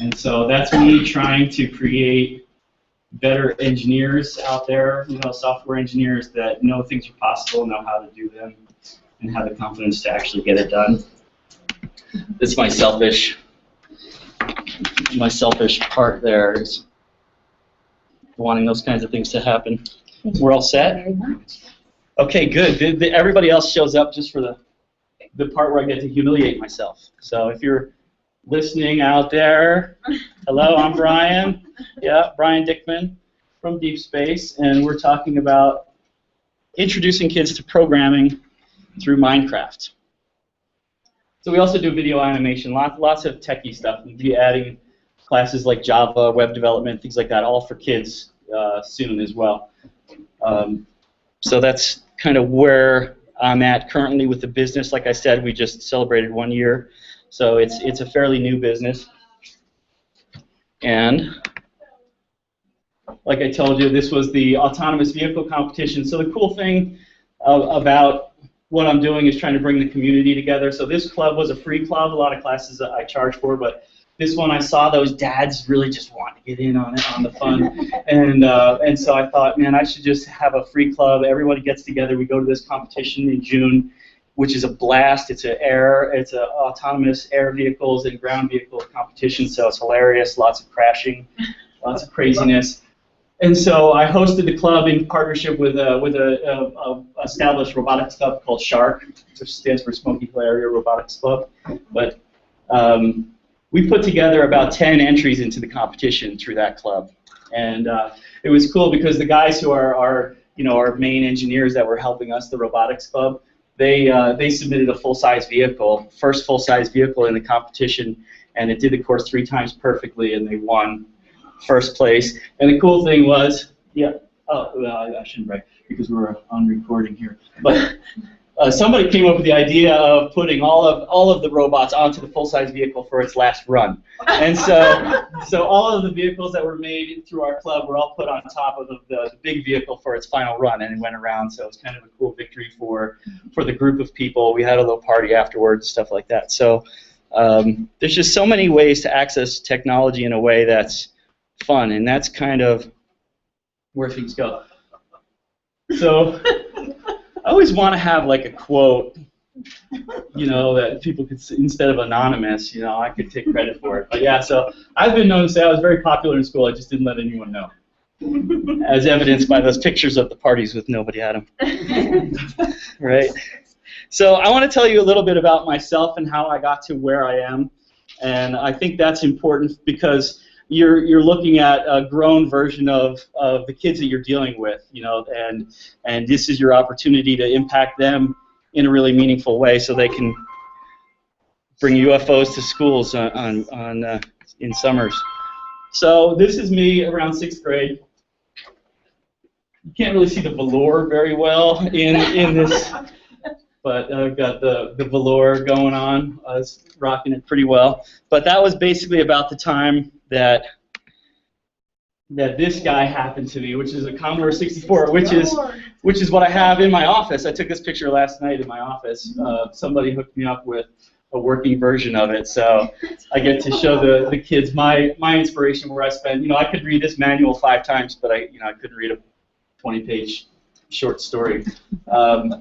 And so that's me trying to create better engineers out there, software engineers that know things are possible, know how to do them, and have the confidence to actually get it done. This is my selfish part there is wanting those kinds of things to happen. We're all set? Very much. Okay, good. Everybody else shows up just for the part where I get to humiliate myself. So if you're listening out there, hello, I'm Brian. Yeah, Brian Dickman from Deep Space, and we're talking about introducing kids to programming through Minecraft. So we also do video animation, lots of techie stuff. We'll be adding classes like Java, web development, things like that, all for kids soon as well. So that's kind of where I'm at currently with the business. Like I said, we just celebrated 1 year, so it's a fairly new business. And like I told you, this was the autonomous vehicle competition. So the cool thing about what I'm doing is trying to bring the community together. So this club was a free club. A lot of classes that I charge for, but this one I saw those dads really just want to get in on it, on the fun, and so I thought, man, I should just have a free club. Everybody gets together. We go to this competition in June, which is a blast. It's it's a autonomous air vehicles and ground vehicle competition. So it's hilarious. Lots of crashing, lots of craziness. And so I hosted the club in partnership with a established robotics club called SHARK, which stands for Smoky Hill Area Robotics Club. But we put together about 10 entries into the competition through that club, and it was cool because the guys who are our main engineers that were helping us, the robotics club, they submitted a full-size vehicle, first full-size vehicle in the competition, and it did the course 3 times perfectly, and they won first place. And the cool thing was, I shouldn't brag because we're on recording here, but somebody came up with the idea of putting all of the robots onto the full-size vehicle for its last run. And so all of the vehicles that were made through our club were all put on top of the big vehicle for its final run, and it went around. So it was kind of a cool victory for the group of people. We had a little party afterwards, stuff like that. So there's just so many ways to access technology in a way that's fun, and that's kind of where things go. So I always want to have like a quote, that people could, instead of anonymous, I could take credit for it. But yeah, so I've been known to say I was very popular in school. I just didn't let anyone know, as evidenced by those pictures of the parties with nobody at them. Right. So I want to tell you a little bit about myself and how I got to where I am, and I think that's important because you're looking at a grown version of the kids that you're dealing with, and this is your opportunity to impact them in a really meaningful way, so they can bring UFOs to schools in summers. So this is me around 6th grade. You can't really see the velour very well in this, but I've got the velour going on. I was rocking it pretty well. But that was basically about the time that this guy happened to me, which is a Commodore 64, which is what I have in my office. I took this picture last night in my office. Somebody hooked me up with a working version of it, so I get to show the kids my inspiration, where I spent. I could read this manual 5 times, but I couldn't read a 20-page short story,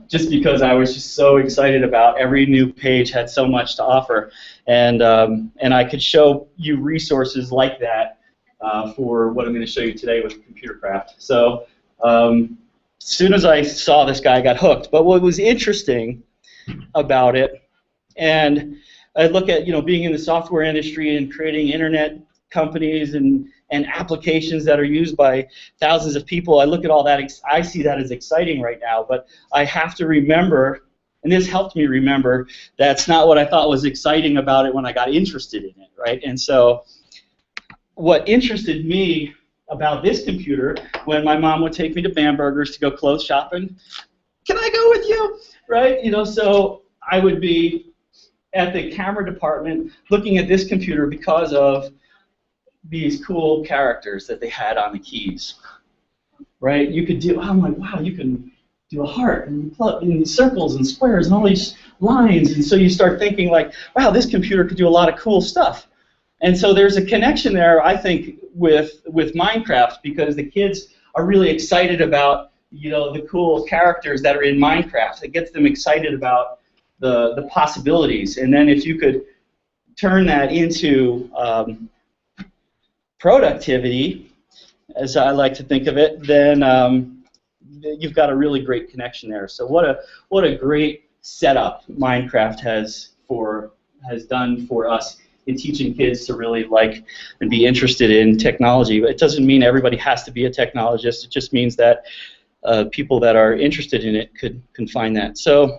just because I was just so excited about every new page had so much to offer, and I could show you resources like that for what I'm going to show you today with Computercraft. So as soon as I saw this guy, I got hooked. But what was interesting about it, and I look at being in the software industry and creating internet companies and applications that are used by thousands of people, I look at all that, I see that as exciting right now, but I have to remember, and this helped me remember, that's not what I thought was exciting about it when I got interested in it, right? And so what interested me about this computer, when my mom would take me to Bamberger's to go clothes shopping, can I go with you, right? So I would be at the camera department looking at this computer because of these cool characters that they had on the keys, right? You could do, I'm like, wow, you can do a heart and circles and squares and all these lines, and so you start thinking like, wow, this computer could do a lot of cool stuff. And so there's a connection there, I think, with Minecraft, because the kids are really excited about, you know, the cool characters that are in Minecraft. It gets them excited about the possibilities. And then if you could turn that into productivity, as I like to think of it, then you've got a really great connection there. So what a great setup Minecraft has done for us in teaching kids to really like and be interested in technology. But it doesn't mean everybody has to be a technologist. It just means that people that are interested in it can find that. So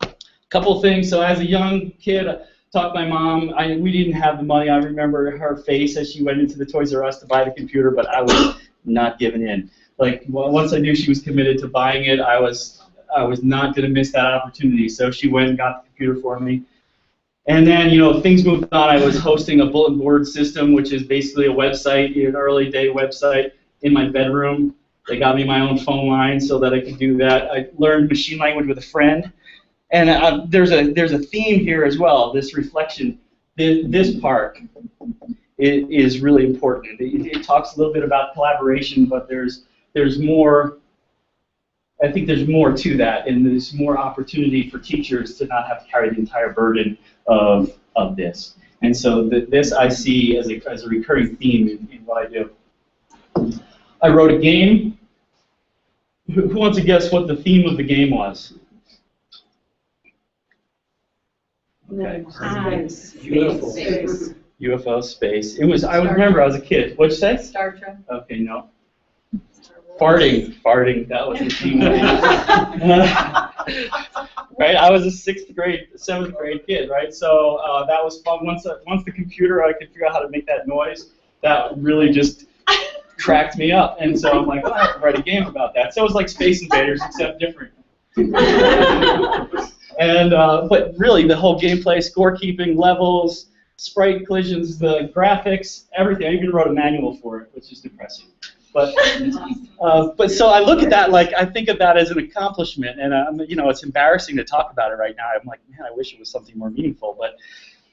a couple things. So as a young kid, I taught my mom. We didn't have the money. I remember her face as she went into the Toys R Us to buy the computer, but I was not giving in. Like, once I knew she was committed to buying it, I was not going to miss that opportunity. So she went and got the computer for me. And then, you know, things moved on. I was hosting a bulletin board system, which is basically a website, an early day website in my bedroom. They got me my own phone line so that I could do that. I learned machine language with a friend. And there's a theme here as well, this reflection. This part is really important. It talks a little bit about collaboration, but there's more. I think there's more to that, and there's more opportunity for teachers to not have to carry the entire burden of this. And so this I see as a recurring theme in what I do. I wrote a game. Who wants to guess what the theme of the game was? Okay. Space. UFO, space. It was. I remember I was a kid. What'd you say? Star Trek. Okay, no. Farting. That was the theme. Right. I was a 7th grade kid. Right. So that was fun. Once the computer, I could figure out how to make that noise. That really just cracked me up. And so I'm like, oh, I have to write a game about that. So it was like Space Invaders, except different. And but really, the whole gameplay, scorekeeping, levels, sprite collisions, the graphics, everything. I even wrote a manual for it, which is depressing. But so I look at that, like, I think of that as an accomplishment, and you know, it's embarrassing to talk about it right now. I'm like, man, I wish it was something more meaningful.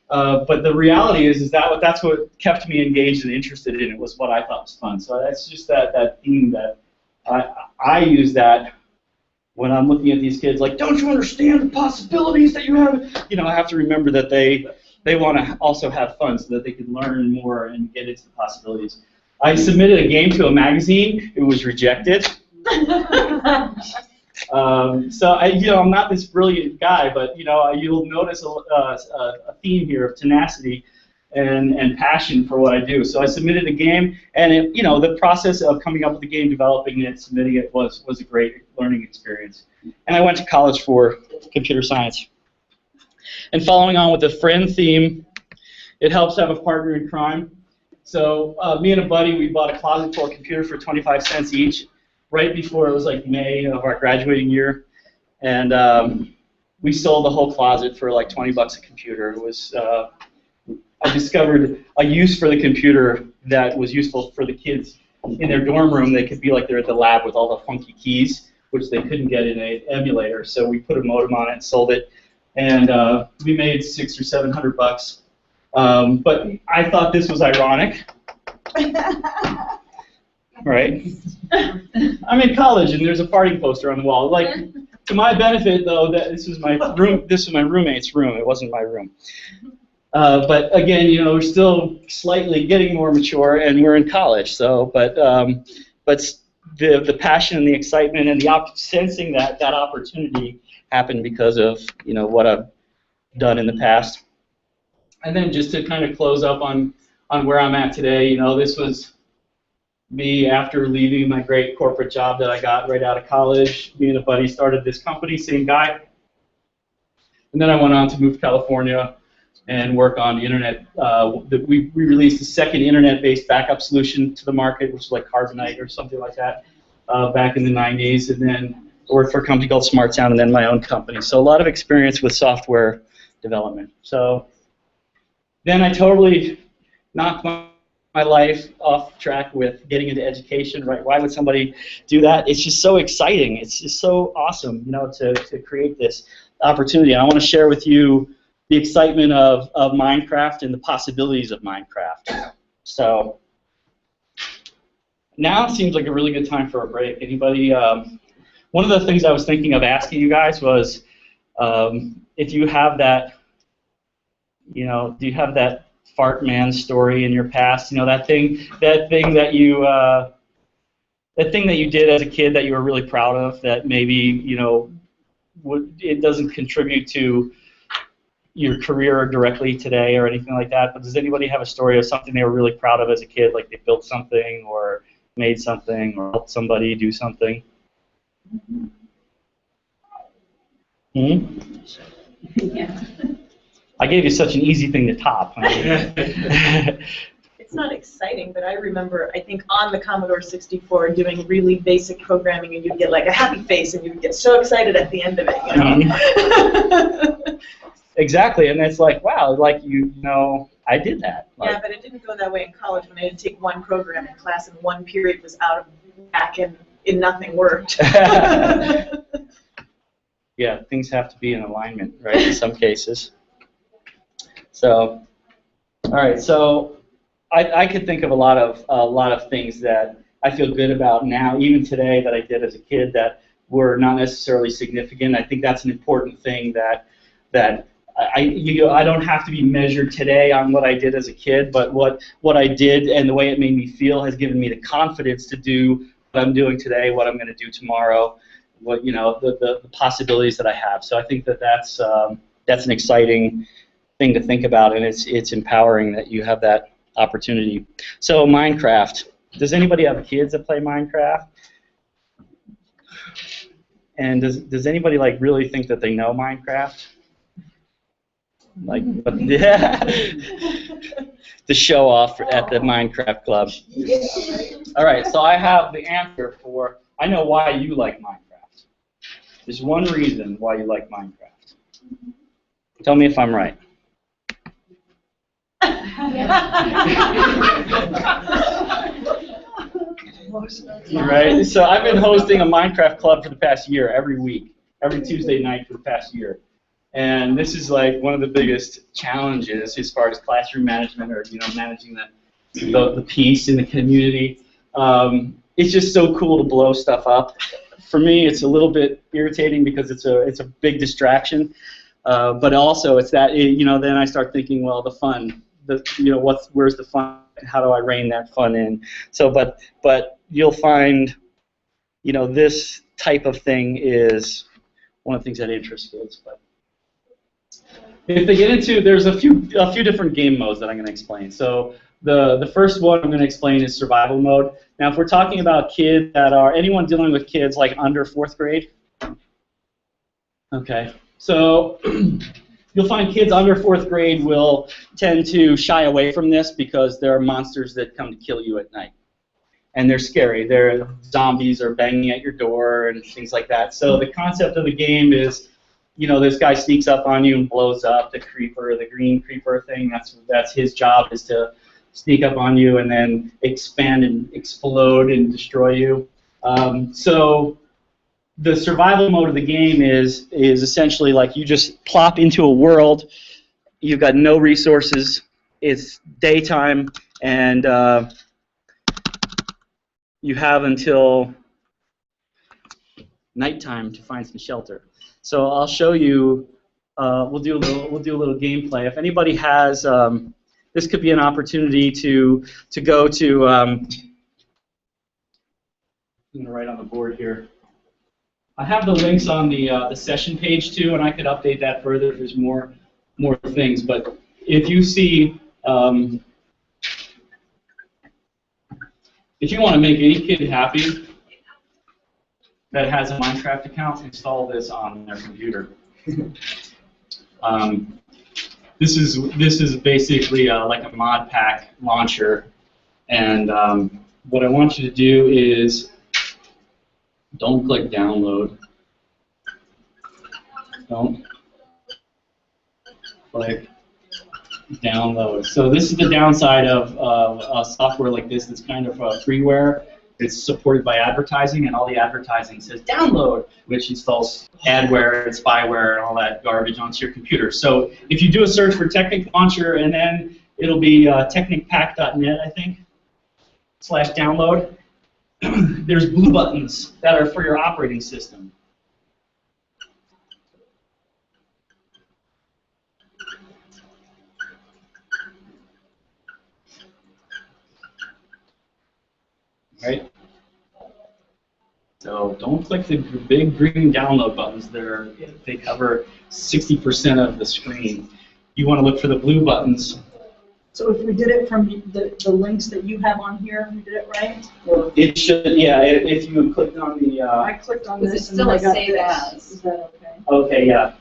But the reality is that's what kept me engaged and interested in it, was what I thought was fun. So that's just that theme that I use that when I'm looking at these kids, like, don't you understand the possibilities that you have? You know, I have to remember that they want to also have fun so that they can learn more and get into the possibilities. I submitted a game to a magazine. It was rejected. So I'm not this brilliant guy, but you'll notice a theme here of tenacity and passion for what I do. So I submitted a game, and the process of coming up with the game, developing it, submitting it was a great learning experience. And I went to college for computer science. And following on with the friend theme, it helps to have a partner in crime. So me and a buddy, we bought a closet full of computers for 25 cents each, right before it was like May of our graduating year, and we sold the whole closet for like 20 bucks a computer. It was I discovered a use for the computer that was useful for the kids in their dorm room. They could be like they're at the lab with all the funky keys, which they couldn't get in an emulator. So we put a modem on it and sold it, and we made $600 or $700. But I thought this was ironic, right? I'm in college and there's a farting poster on the wall. Like, to my benefit, though, that this was my room. This was my roommate's room. It wasn't my room. But again, we're still slightly getting more mature, and we're in college. So, but the passion and the excitement and the sensing that opportunity happened because of what I've done in the past. And then just to kind of close up on where I'm at today, this was me after leaving my great corporate job that I got right out of college. Me and a buddy started this company, same guy. And then I went on to move to California and work on the internet. We released a second internet-based backup solution to the market, which is like Carbonite or something like that, back in the 90s. And then worked for a company called Smart Sound, and then my own company. So a lot of experience with software development. So then I totally knocked my life off track with getting into education, right? Why would somebody do that? It's just so exciting. It's just so awesome, to create this opportunity. I want to share with you, the excitement of Minecraft and the possibilities of Minecraft. So now it seems like a really good time for a break. Anybody? One of the things I was thinking of asking you guys was if you have that, do you have that fart man story in your past? That thing that you did as a kid that you were really proud of, that maybe it doesn't contribute to your career directly today or anything like that. But does anybody have a story of something they were really proud of as a kid, like they built something or made something or helped somebody do something? Hmm? Yeah. I gave you such an easy thing to top. It's not exciting, but I remember, I think, on the Commodore 64 doing really basic programming, and you'd get like a happy face, and you'd get so excited at the end of it, Exactly, and it's like, wow, like I did that. Yeah, but it didn't go that way in college when I had to take one program in class, and one period was out of whack, and nothing worked. Yeah, things have to be in alignment, right? In some cases. So, all right. So, I could think of a lot of things that I feel good about now, even today, that I did as a kid that were not necessarily significant. I think that's an important thing that I don't have to be measured today on what I did as a kid, but what I did and the way it made me feel has given me the confidence to do what I'm doing today, what I'm going to do tomorrow, what the possibilities that I have. So I think that's an exciting thing to think about, and it's empowering that you have that opportunity. So Minecraft. Does anybody have kids that play Minecraft? And does anybody really think that they know Minecraft? Yeah. To show off at the Minecraft club. All right, so I have the answer for, I know why you like Minecraft. There's one reason why you like Minecraft. Tell me if I'm right. Right? So I've been hosting a Minecraft club for the past year, every week, every Tuesday night for the past year. And this is one of the biggest challenges as far as classroom management or managing the peace in the community. It's just so cool to blow stuff up. For me, it's a little bit irritating because it's a big distraction. But also it's that then I start thinking, well, the fun, where's the fun? How do I rein that fun in? So, but you'll find, this type of thing is one of the things that interests kids. But if they get into, there's a few different game modes that I'm going to explain. So the first one I'm going to explain is survival mode. Now, if we're talking about kids that are, anyone dealing with kids under 4th grade? Okay, so you'll find kids under 4th grade will tend to shy away from this because there are monsters that come to kill you at night. And they're scary. Zombies are banging at your door and things like that. So the concept of the game is, this guy sneaks up on you and blows up the creeper, the green creeper thing. That's his job, is to sneak up on you and then expand and explode and destroy you. So the survival mode of the game is essentially you just plop into a world. You've got no resources. It's daytime, and you have until nighttime to find some shelter. So I'll show you. We'll do a little gameplay. If anybody has, this could be an opportunity to go to. I'm going to write on the board here. I have the links on the session page too, and I could update that further if there's more things. But if you see, if you want to make any kid happy that has a Minecraft account, install this on their computer. This is basically like a mod pack launcher, and what I want you to do is, don't click download. Don't click download. So this is the downside of software like this. It's kind of freeware. It's supported by advertising, and all the advertising says download, which installs adware and spyware and all that garbage onto your computer. So if you do a search for Technic Launcher, and then it'll be technicpack.net, I think, /download, there's blue buttons that are for your operating system. Right? So don't click the big green download buttons. They cover 60% of the screen. You want to look for the blue buttons. So if we did it from the links that you have on here, we did it right? Or It should, yeah. If you clicked on the. I clicked on Was this. it still and a then I got save this. as? Is that okay? Okay, yeah.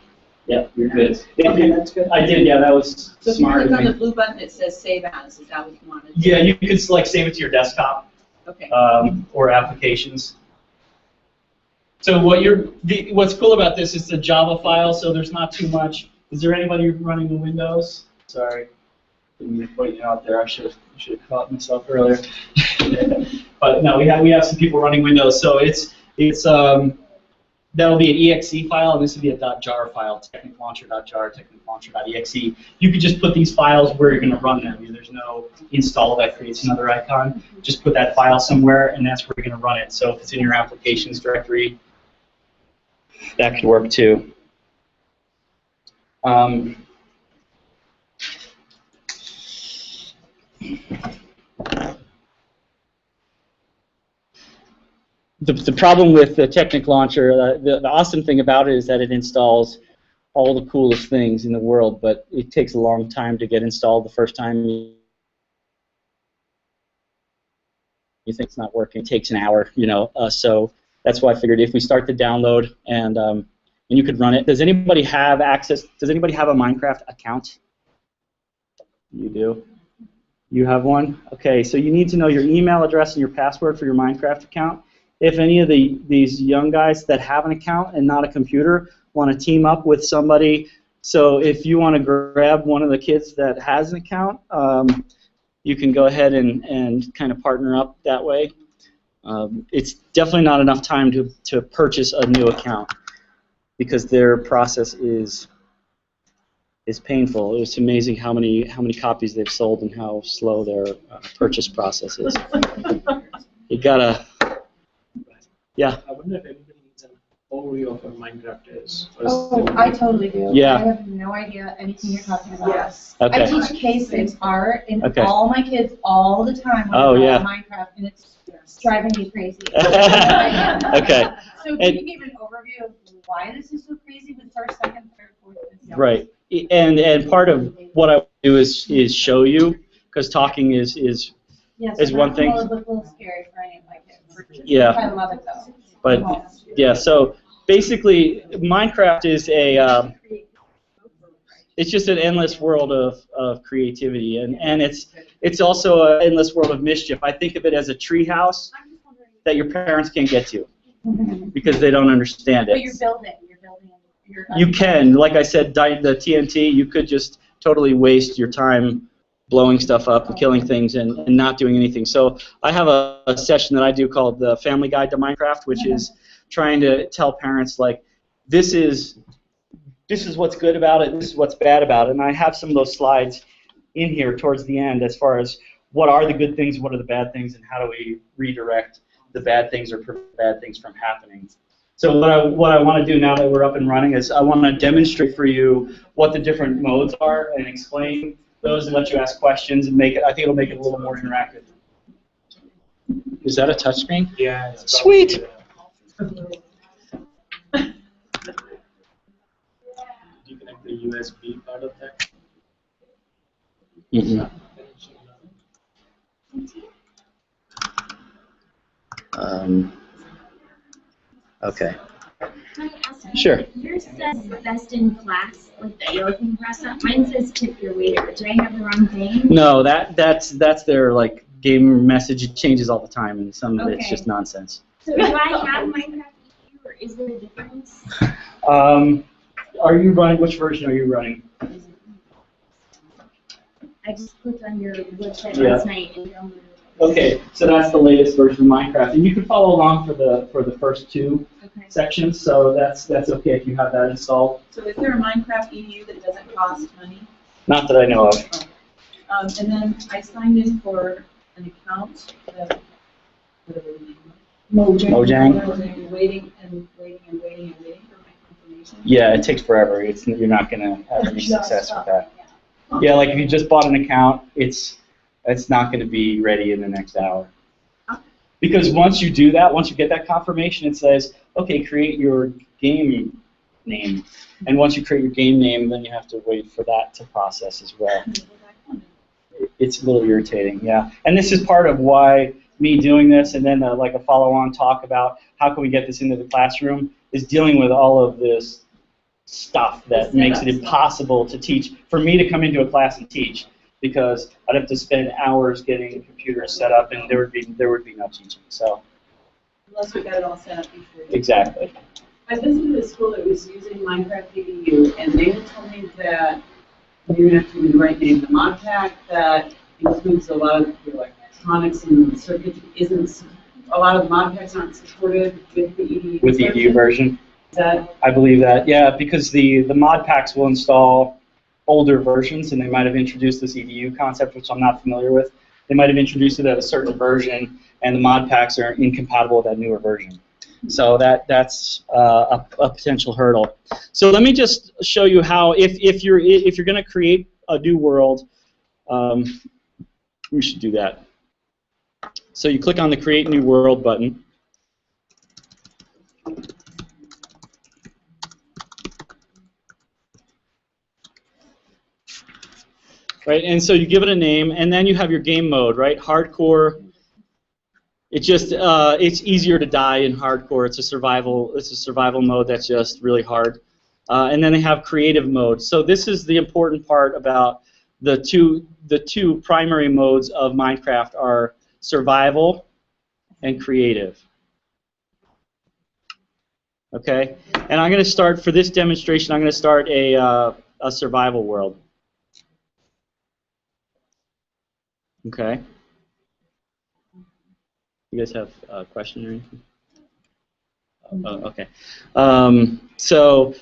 Yeah, you're good. Okay, that's good. I did, yeah. That was So if you smart click of on the me. blue button, it says save as. Is that what you wanted? Yeah, you could like save it to your desktop. Okay. Or applications. So what's cool about this is the Java file, so there's not too much. Is there anybody running the Windows? Sorry, didn't mean to point you out there. I should have caught myself earlier. But no, we have some people running Windows, so it's that'll be an exe file, and this will be a .jar file, techniclauncher.jar, techniclauncher.exe. You could just put these files where you're going to run them. There's no install that creates another icon. Just put that file somewhere, and that's where you're going to run it. So if it's in your applications directory, that could work too. The problem with the Technic Launcher, the awesome thing about it is that it installs all the coolest things in the world, but it takes a long time to get installed the first time you think it's not working. It takes an hour, so that's why I figured if we start the download and you could run it. Does anybody have access? Does anybody have a Minecraft account? You do? You have one? Okay, so you need to know your email address and your password for your Minecraft account. If any of these young guys that have an account and not a computer want to team up with somebody, so if you want to grab one of the kids that has an account, you can go ahead and kind of partner up that way. It's definitely not enough time to purchase a new account because their process is painful. It's amazing how many copies they've sold and how slow their purchase process is. You gotta. Yeah. I wonder if anybody needs an overview of what Minecraft is. Oh, I totally do. Yeah. I have no idea anything you're talking about. Yes. Okay. I teach K-6 art, and Okay. all my kids all the time Oh, want to yeah. Minecraft, and it's driving me crazy. Okay. So can you give an overview of why this is so crazy with first, second, third, fourth, and fifth? Right. And part of what I do is show you, because talking is Yes, one thing. It's a little scary for any of my kids. Yeah. I love it though. But yeah, so basically Minecraft is it's just an endless world of creativity, and it's also an endless world of mischief. I think of it as a treehouse that your parents can't get to because they don't understand it. But you're building. You can, like I said, the TNT, you could just totally waste your time blowing stuff up and killing things and not doing anything. So I have a session that I do called the Family Guide to Minecraft, which is trying to tell parents, like, this is what's good about it, this is what's bad about it. And I have some of those slides in here towards the end as far as what are the good things, what are the bad things, and how do we redirect the bad things or prevent bad things from happening. So what I want to do now that we're up and running is I want to demonstrate for you what the different modes are and explain those and let you ask questions and make it. I think it'll make it a little more interactive. Is that a touchscreen? Yeah. It's Sweet. probably, do you connect the USB part of that? Mm-hmm. Okay. Can I ask you, Sure. yours says best in class, like the yellow thing pressed up. Mine says tip your waiter. Do I have the wrong thing? No, that's their like game message. It changes all the time, and some of it's Okay. just nonsense. So do I have Minecraft EU, or is there a difference? Are you running? Which version are you running? I just clicked on your website Yeah. last night and downloaded Okay, so that's the latest version of Minecraft, and you can follow along for the first two Okay. sections. So that's okay if you have that installed. So is there a Minecraft EDU that doesn't cost money? Not that I know of. And then I signed in for an account, whatever the name was. Mojang? Mojang, waiting and waiting and waiting and waiting for my confirmation. Yeah, it takes forever. You're not gonna have any success with that. Yeah, like if you just bought an account, it's not gonna be ready in the next hour. Because once you do that, once you get that confirmation, it says, okay, create your game name. And once you create your game name, then you have to wait for that to process as well. It's a little irritating, yeah. And this is part of why me doing this, and then like a follow-on talk about how can we get this into the classroom, is dealing with all of this stuff that makes it impossible to teach, for me to come into a class and teach, because I'd have to spend hours getting computers set up, and there would be no teaching. So Unless we got it all set up before. exactly. I visited a school that was using Minecraft EDU, and they had told me that you have to do the right name, the mod pack that includes a lot of the electronics and circuits isn't. A lot of the mod packs aren't supported with the EDU. With the EDU version. Is that? I believe that, yeah, because the mod packs will install older versions, and they might have introduced this EDU concept, which I'm not familiar with. They might have introduced it at a certain version, and the mod packs are incompatible with that newer version. So that's a potential hurdle. So let me just show you how, if you're going to create a new world, we should do that. So you click on the Create New World button. Right, and so you give it a name, and then you have your game mode, right? Hardcore. It's just it's easier to die in hardcore. It's a survival mode that's just really hard. And then they have creative mode. So this is the important part about the two primary modes of Minecraft are survival and creative. Okay, and I'm going to start for this demonstration. I'm going to start a survival world. Okay. You guys have a question or anything? Oh, okay. So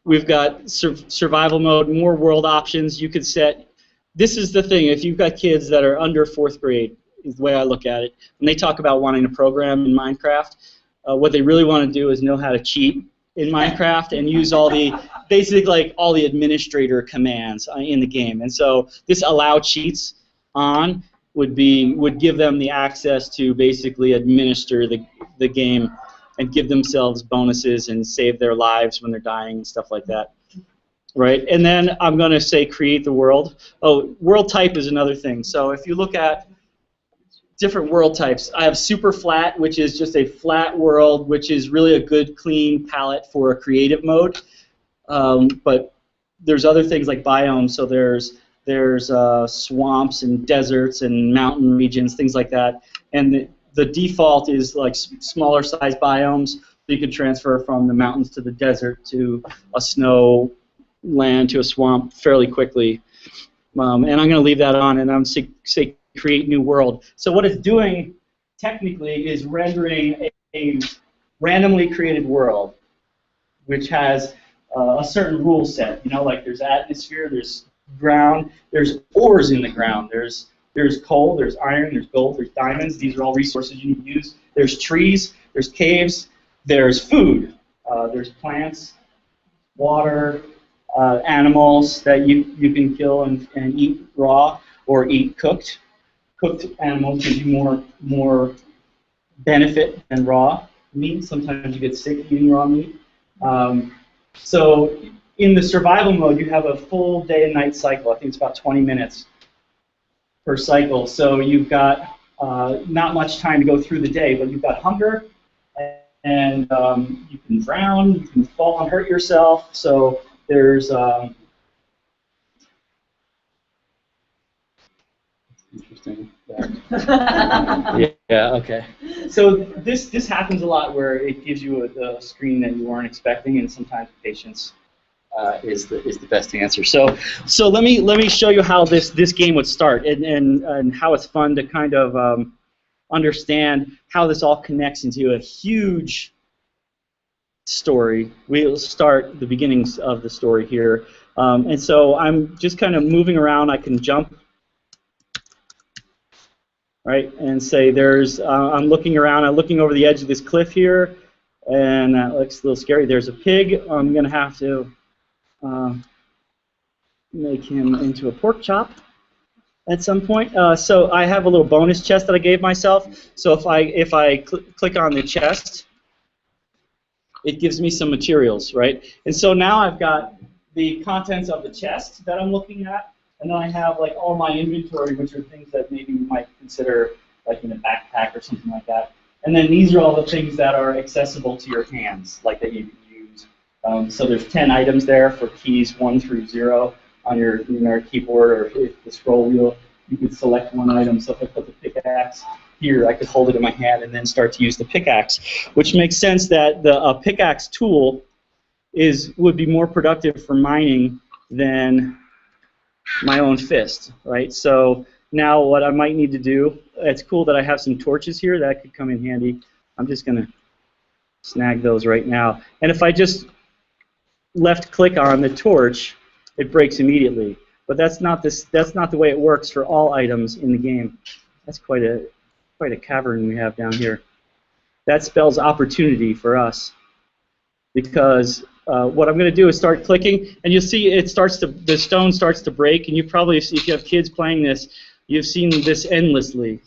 we've got survival mode, more world options. You could set. This is the thing. If you've got kids that are under 4th grade, is the way I look at it. When they talk about wanting to program in Minecraft, what they really want to do is know how to cheat in Minecraft and use all the basically like all the administrator commands in the game. And so this allow cheats on would give them the access to basically administer the game and give themselves bonuses and save their lives when they're dying and stuff like that. Right? And then I'm going to say create the world. Oh, world type is another thing. So if you look at different world types, I have super flat, which is just a flat world, which is really a good clean palette for a creative mode. But there's other things like biomes. So there's swamps and deserts and mountain regions, things like that. And the default is like smaller size biomes. So you can transfer from the mountains to the desert to a snow land to a swamp fairly quickly. And I'm going to leave that on, and I'm going to say create new world. So what it's doing technically is rendering a randomly created world, which has a certain rule set. You know, like there's atmosphere, there's ground, there's ores in the ground, there's coal, there's iron, there's gold, there's diamonds. These are all resources you need to use. There's trees, there's caves, there's food, there's plants, water, animals that you can kill and eat raw or eat cooked. Cooked animals give you more benefit than raw meat. Sometimes you get sick eating raw meat. So in the survival mode, you have a full day and night cycle. I think it's about 20 minutes per cycle. So you've got not much time to go through the day, but you've got hunger, and you can drown, you can fall and hurt yourself. So there's interesting. Yeah. Okay. So this happens a lot where it gives you a screen that you weren't expecting, and sometimes patients is the best answer. So let me show you how this game would start and how it's fun to kind of understand how this all connects into a huge story. We'll start the beginnings of the story here, and so I'm just kind of moving around. I can jump, right, and say there's. I'm looking around. I'm looking over the edge of this cliff here, and that looks a little scary. There's a pig. I'm gonna have to make him into a pork chop at some point. So I have a little bonus chest that I gave myself. So if I click on the chest, it gives me some materials, right? And so now I've got the contents of the chest that I'm looking at, and then I have like all my inventory, which are things that maybe you might consider like in a backpack or something like that. And then these are all the things that are accessible to your hands, like that you can use. So there's 10 items there for keys 1 through 0 on your keyboard, or if the scroll wheel, you could select one item. So if I put the pickaxe here, I could hold it in my hand and then start to use the pickaxe, which makes sense that the pickaxe tool would be more productive for mining than my own fist, right? So now what I might need to do, it's cool that I have some torches here that could come in handy. I'm just going to snag those right now. And if I just left click on the torch, it breaks immediately. But that's not the way it works for all items in the game. That's quite a cavern we have down here. That spells opportunity for us, because what I'm going to do is start clicking, and you'll see the stone starts to break, and you probably, if you have kids playing this, you've seen this endlessly,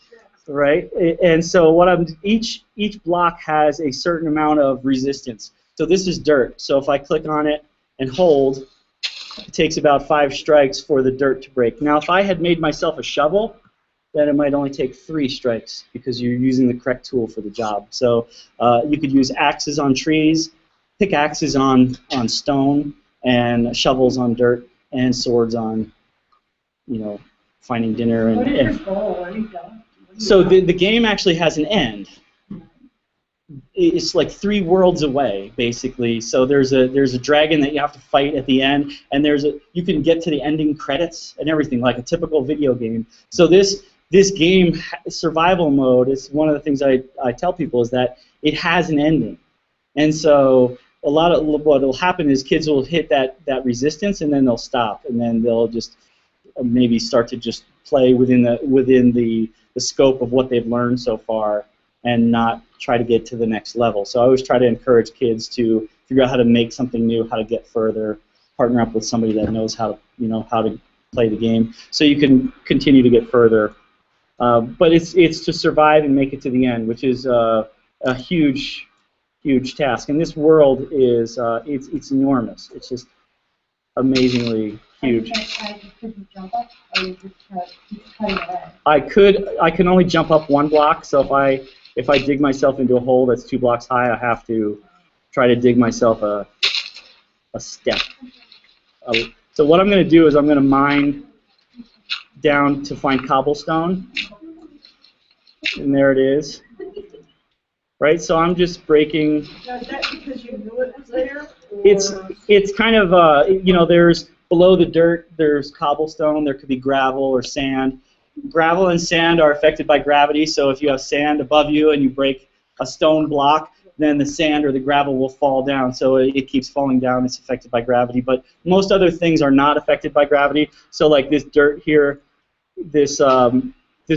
right? And so each block has a certain amount of resistance. So this is dirt. So if I click on it and hold, it takes about 5 strikes for the dirt to break. Now, if I had made myself a shovel, then it might only take 3 strikes because you're using the correct tool for the job. So you could use axes on trees, pickaxes on stone, and shovels on dirt, and swords on, finding dinner. What is your goal? Are you done? So the game actually has an end. It's like 3 worlds away, basically. So there's a dragon that you have to fight at the end, and you can get to the ending credits and everything, like a typical video game. So this game survival mode is one of the things I tell people, is that it has an ending, and so a lot of what will happen is kids will hit that resistance, and then they'll stop, and then they'll just maybe start to just play within the scope of what they've learned so far, and not try to get to the next level. So I always try to encourage kids to figure out how to make something new, how to get further, partner up with somebody that knows how to play the game, so you can continue to get further. But it's to survive and make it to the end, which is a huge task. And this world is it's enormous. It's just amazingly huge. I can only jump up 1 block. So if I dig myself into a hole that's 2 blocks high, I have to try to dig myself a step. So what I'm going to do is I'm going to mine down to find cobblestone, and there it is. Right, so I'm just breaking. Now, is that because you knew it was there? It's kind of there's below the dirt, there's cobblestone. There could be gravel or sand. Gravel and sand are affected by gravity. So if you have sand above you and you break a stone block, then the sand or the gravel will fall down. So it keeps falling down. It's affected by gravity. But most other things are not affected by gravity. So like this dirt here, this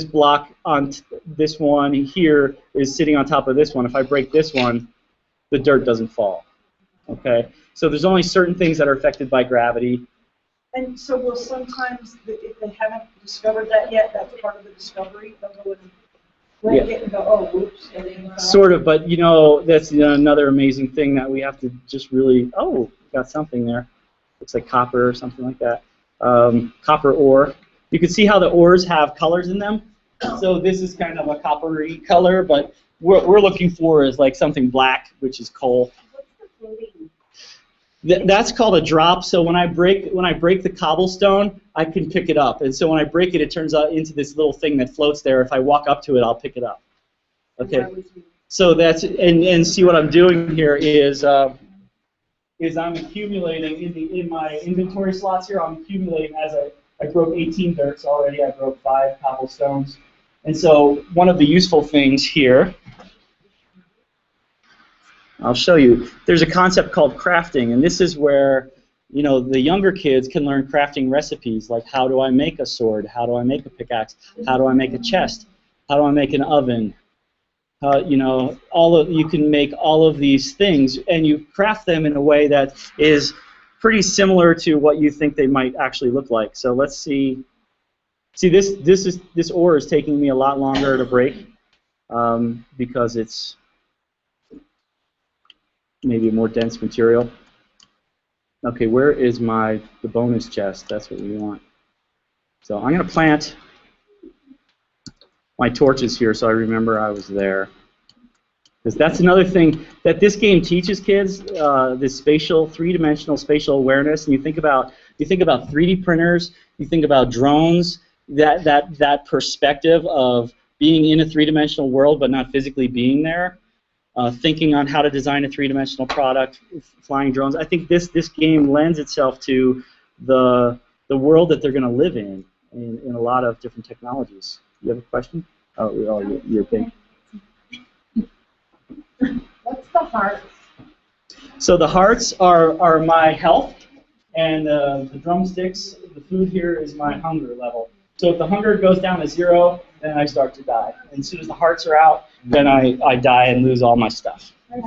block on this one here is sitting on top of this one. If I break this one, the dirt doesn't fall. Okay? So there's only certain things that are affected by gravity. And so will sometimes, if they haven't discovered that yet, that's part of the discovery, they'll go and break it and go, oh, whoops. Sort of, but that's another amazing thing that we have to just really, got something there. Looks like copper or something like that. Copper ore. You can see how the ores have colors in them. So this is kind of a coppery color, but what we're looking for is like something black, which is coal. What's the floating? That's called a drop. So when I break the cobblestone, I can pick it up, and so when I break it, it turns out into this little thing that floats there. If I walk up to it, I'll pick it up. Okay. So that's and see what I'm doing here is is I'm accumulating in my inventory slots here. I'm accumulating as I broke 18 dirts already. I broke 5 cobblestones, and so one of the useful things here, I'll show you. There's a concept called crafting, and this is where the younger kids can learn crafting recipes, like how do I make a sword, how do I make a pickaxe, how do I make a chest, how do I make an oven. You can make all of these things, and you craft them in a way that is pretty similar to what you think they might actually look like. So let's see. See, this ore is taking me a lot longer to break because it's maybe a more dense material. Okay, where is the bonus chest? That's what we want. So I'm going to plant my torches here so I remember I was there. Because that's another thing that this game teaches kids, this three-dimensional spatial awareness. And you think about 3D printers, you think about drones, that perspective of being in a three-dimensional world but not physically being there. Thinking on how to design a three-dimensional product, flying drones. I think this game lends itself to the world that they're going to live in a lot of different technologies. You have a question? Oh, you're pink. What's the heart? So the hearts are my health, and the drumsticks, the food here is my hunger level. So if the hunger goes down to 0, then I start to die. And as soon as the hearts are out, then I die and lose all my stuff. That's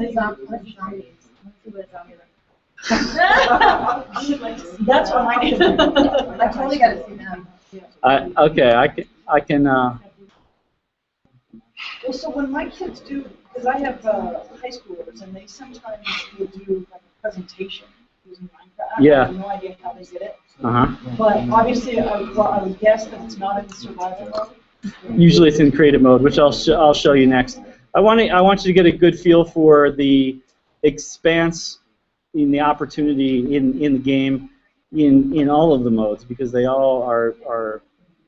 what I do. I totally got to see that. Okay, I can. Well, so when my kids do, because I have high schoolers, and they sometimes will do like a presentation using Minecraft. Yeah. I have no idea how they did it. Uh-huh. But obviously, I would guess that it's not in survival mode. Usually it's in creative mode, which I'll show you next. I want you to get a good feel for the expanse in the opportunity in the game in all of the modes, because they all are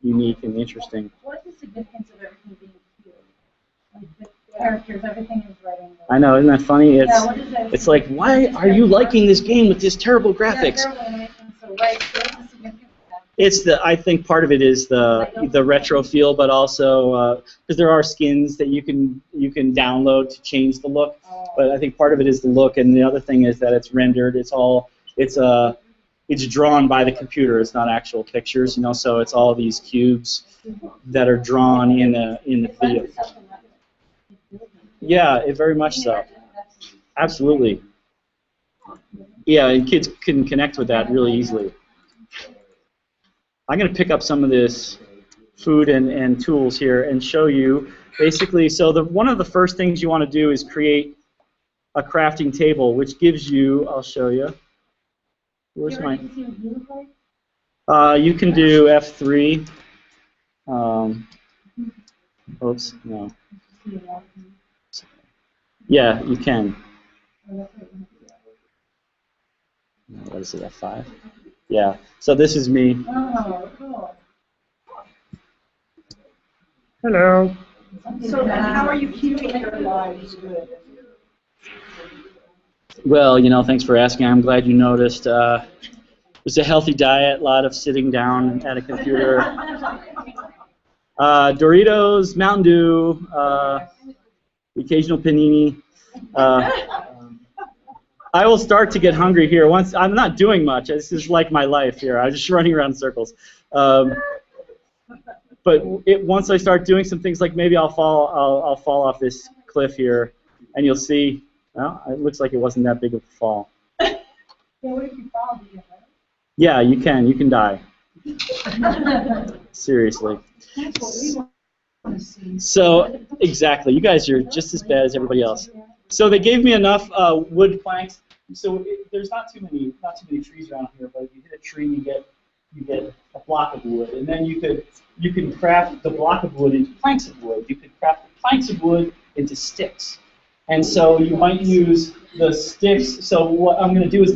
unique and interesting. What's the significance of everything being cute? Like the characters, everything is right in there. I know, isn't that funny? It's it's like, why are you liking this game with this terrible graphics? Yeah, terrible animation, so right, so what's the significance of that? I think part of it is the retro feel, but also because there are skins that you can download to change the look. But I think part of it is the look, and the other thing is that it's rendered. It's drawn by the computer. It's not actual pictures, So it's all these cubes that are drawn in the video. Yeah, very much so. Absolutely. Yeah, and kids can connect with that really easily. I'm going to pick up some of this food and tools here and show you basically. So one of the first things you want to do is create a crafting table, which gives you. I'll show you. Where's my? You can do F3. Oops, no. Yeah, you can. What is it, F5? Yeah, so this is me. Oh, cool. Hello. So how are you keeping your lives good? Well, thanks for asking. I'm glad you noticed. It's a healthy diet, a lot of sitting down at a computer. Doritos, Mountain Dew, the occasional panini. I will start to get hungry here. Once I'm not doing much. This is like my life here. I'm just running around in circles. But once I start doing some things, like maybe I'll fall off this cliff here, and you'll see. Well, it looks like it wasn't that big of a fall. Yeah, what if you fall? Do you get hurt? Yeah, you can. You can die. Seriously. That's what we want to see. So exactly, you guys are just as bad as everybody else. So they gave me enough wood planks. So there's not too many trees around here. But if you hit a tree, you get a block of wood, and then you can craft the block of wood into planks of wood. You could craft the planks of wood into sticks. And so you might use the sticks. So what I'm going to do is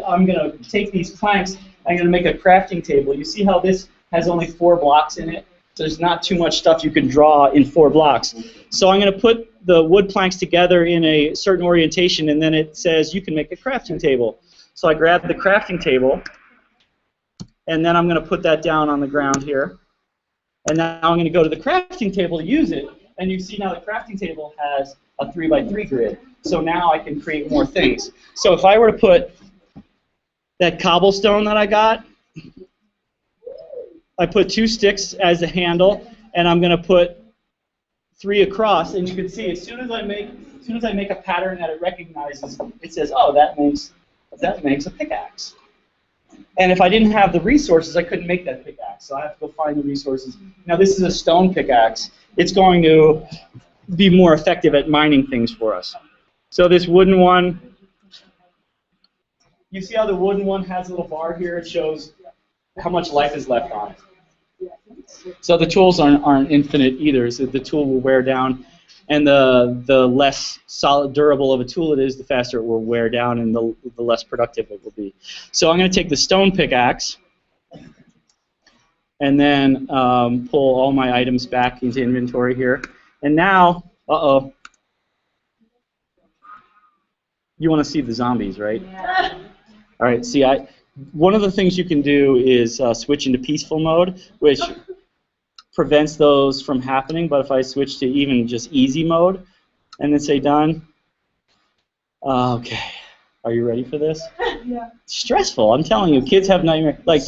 I'm going to take these planks. I'm going to make a crafting table. You see how this has only 4 blocks in it? So there's not too much stuff you can draw in 4 blocks. So I'm going to put the wood planks together in a certain orientation, and then it says you can make a crafting table. So I grab the crafting table, and then I'm going to put that down on the ground here. And now I'm going to go to the crafting table to use it. And you see now the crafting table has a 3x3 grid. So now I can create more things. So if I were to put that cobblestone that I got, I put 2 sticks as a handle, and I'm going to put 3 across. And you can see as soon as I make a pattern that it recognizes, it says, oh, that makes a pickaxe. And if I didn't have the resources, I couldn't make that pickaxe. So I have to go find the resources. Now this is a stone pickaxe. It's going to be more effective at mining things for us. So this wooden one, you see how the wooden one has a little bar here? It shows how much life is left on it. So the tools aren't infinite either. So the tool will wear down, and the less solid, durable of a tool it is, the faster it will wear down, and the less productive it will be. So I'm going to take the stone pickaxe, and then pull all my items back into inventory here. And now, you want to see the zombies, right? Yeah. All right. See, one of the things you can do is switch into peaceful mode, which prevents those from happening. But if I switch to even just easy mode, and then say done, okay. Are you ready for this? Yeah. Stressful. I'm telling you, kids have nightmares. Like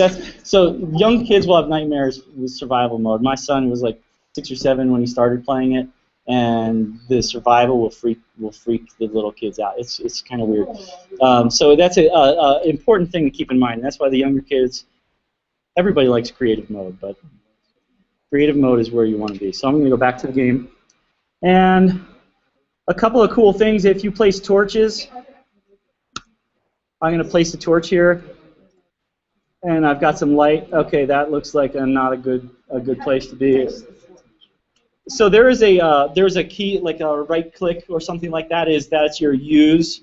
so young kids will have nightmares with survival mode. My son was like 6 or 7 when he started playing it, and the survival will freak the little kids out. It's kind of weird. So that's an important thing to keep in mind. That's why the younger kids, everybody likes creative mode, but creative mode is where you want to be. So I'm going to go back to the game, and a couple of cool things. If you place torches, I'm going to place a torch here, and I've got some light. Okay, that looks like not a good place to be. So there's a key, like a right click or something like that. That's your use.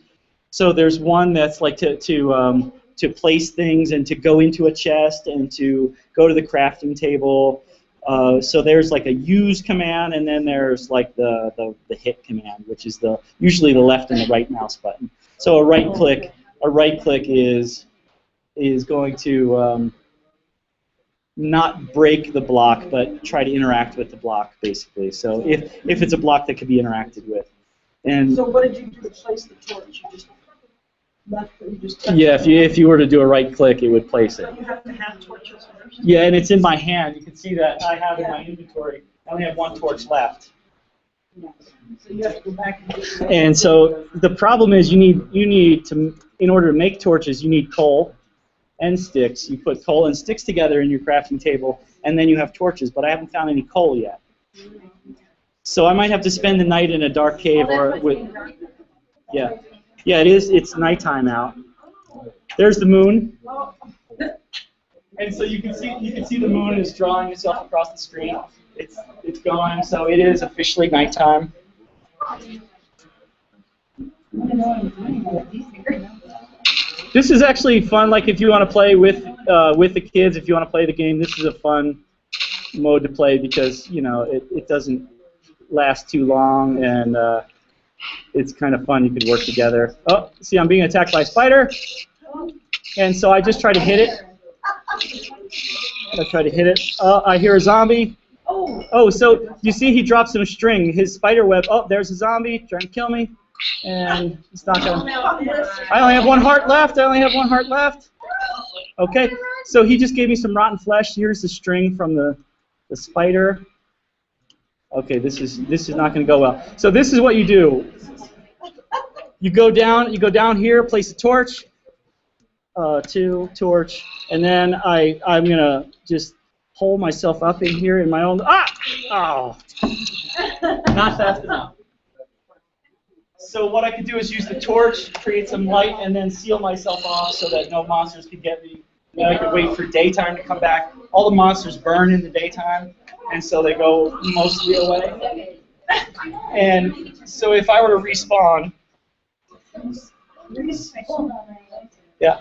So there's one that's like to place things and to go into a chest and to go to the crafting table. So there's like a use command, and then there's like the hit command, which is usually the left and the right mouse button. So a right click is going to not break the block, but try to interact with the block, basically. So if it's a block that can be interacted with. And So what did you do to place the torch? You just left it, you just touched yeah, it? if you were to do a right click, it would place it. You have to have torches first. Yeah, and it's in my hand. You can see that I have in my inventory. I only have 1 torch left. So you have to go back and do it. And so the problem is you need to, in order to make torches, you need coal and sticks. You put coal and sticks together in your crafting table, and then you have torches. But I haven't found any coal yet. So I might have to spend the night in a dark cave yeah, it is. It's nighttime out. There's the moon. And so you can see the moon is drawing itself across the screen. It's going. So it is officially nighttime. This is actually fun. Like if you want to play with the kids, if you want to play the game, this is a fun mode to play because it doesn't last too long, and it's kind of fun. You could work together. Oh, see, I'm being attacked by a spider, and so I just try to hit it. Oh, I hear a zombie. Oh, so you see he dropped some string. His spider web. Oh, there's a zombie trying to kill me. And it's not going to... I only have 1 heart left. Okay, so he just gave me some rotten flesh. Here's the string from the spider. Okay, this is not going to go well. So this is what you do. You go down here, place a torch, 2, torch, and then I'm going to just pull myself up in here in my own... Oh! Not fast enough. So what I could do is use the torch, create some light, and then seal myself off so that no monsters could get me. Then I could wait for daytime to come back. All the monsters burn in the daytime, and so they go mostly away. And so if I were to respawn, yeah.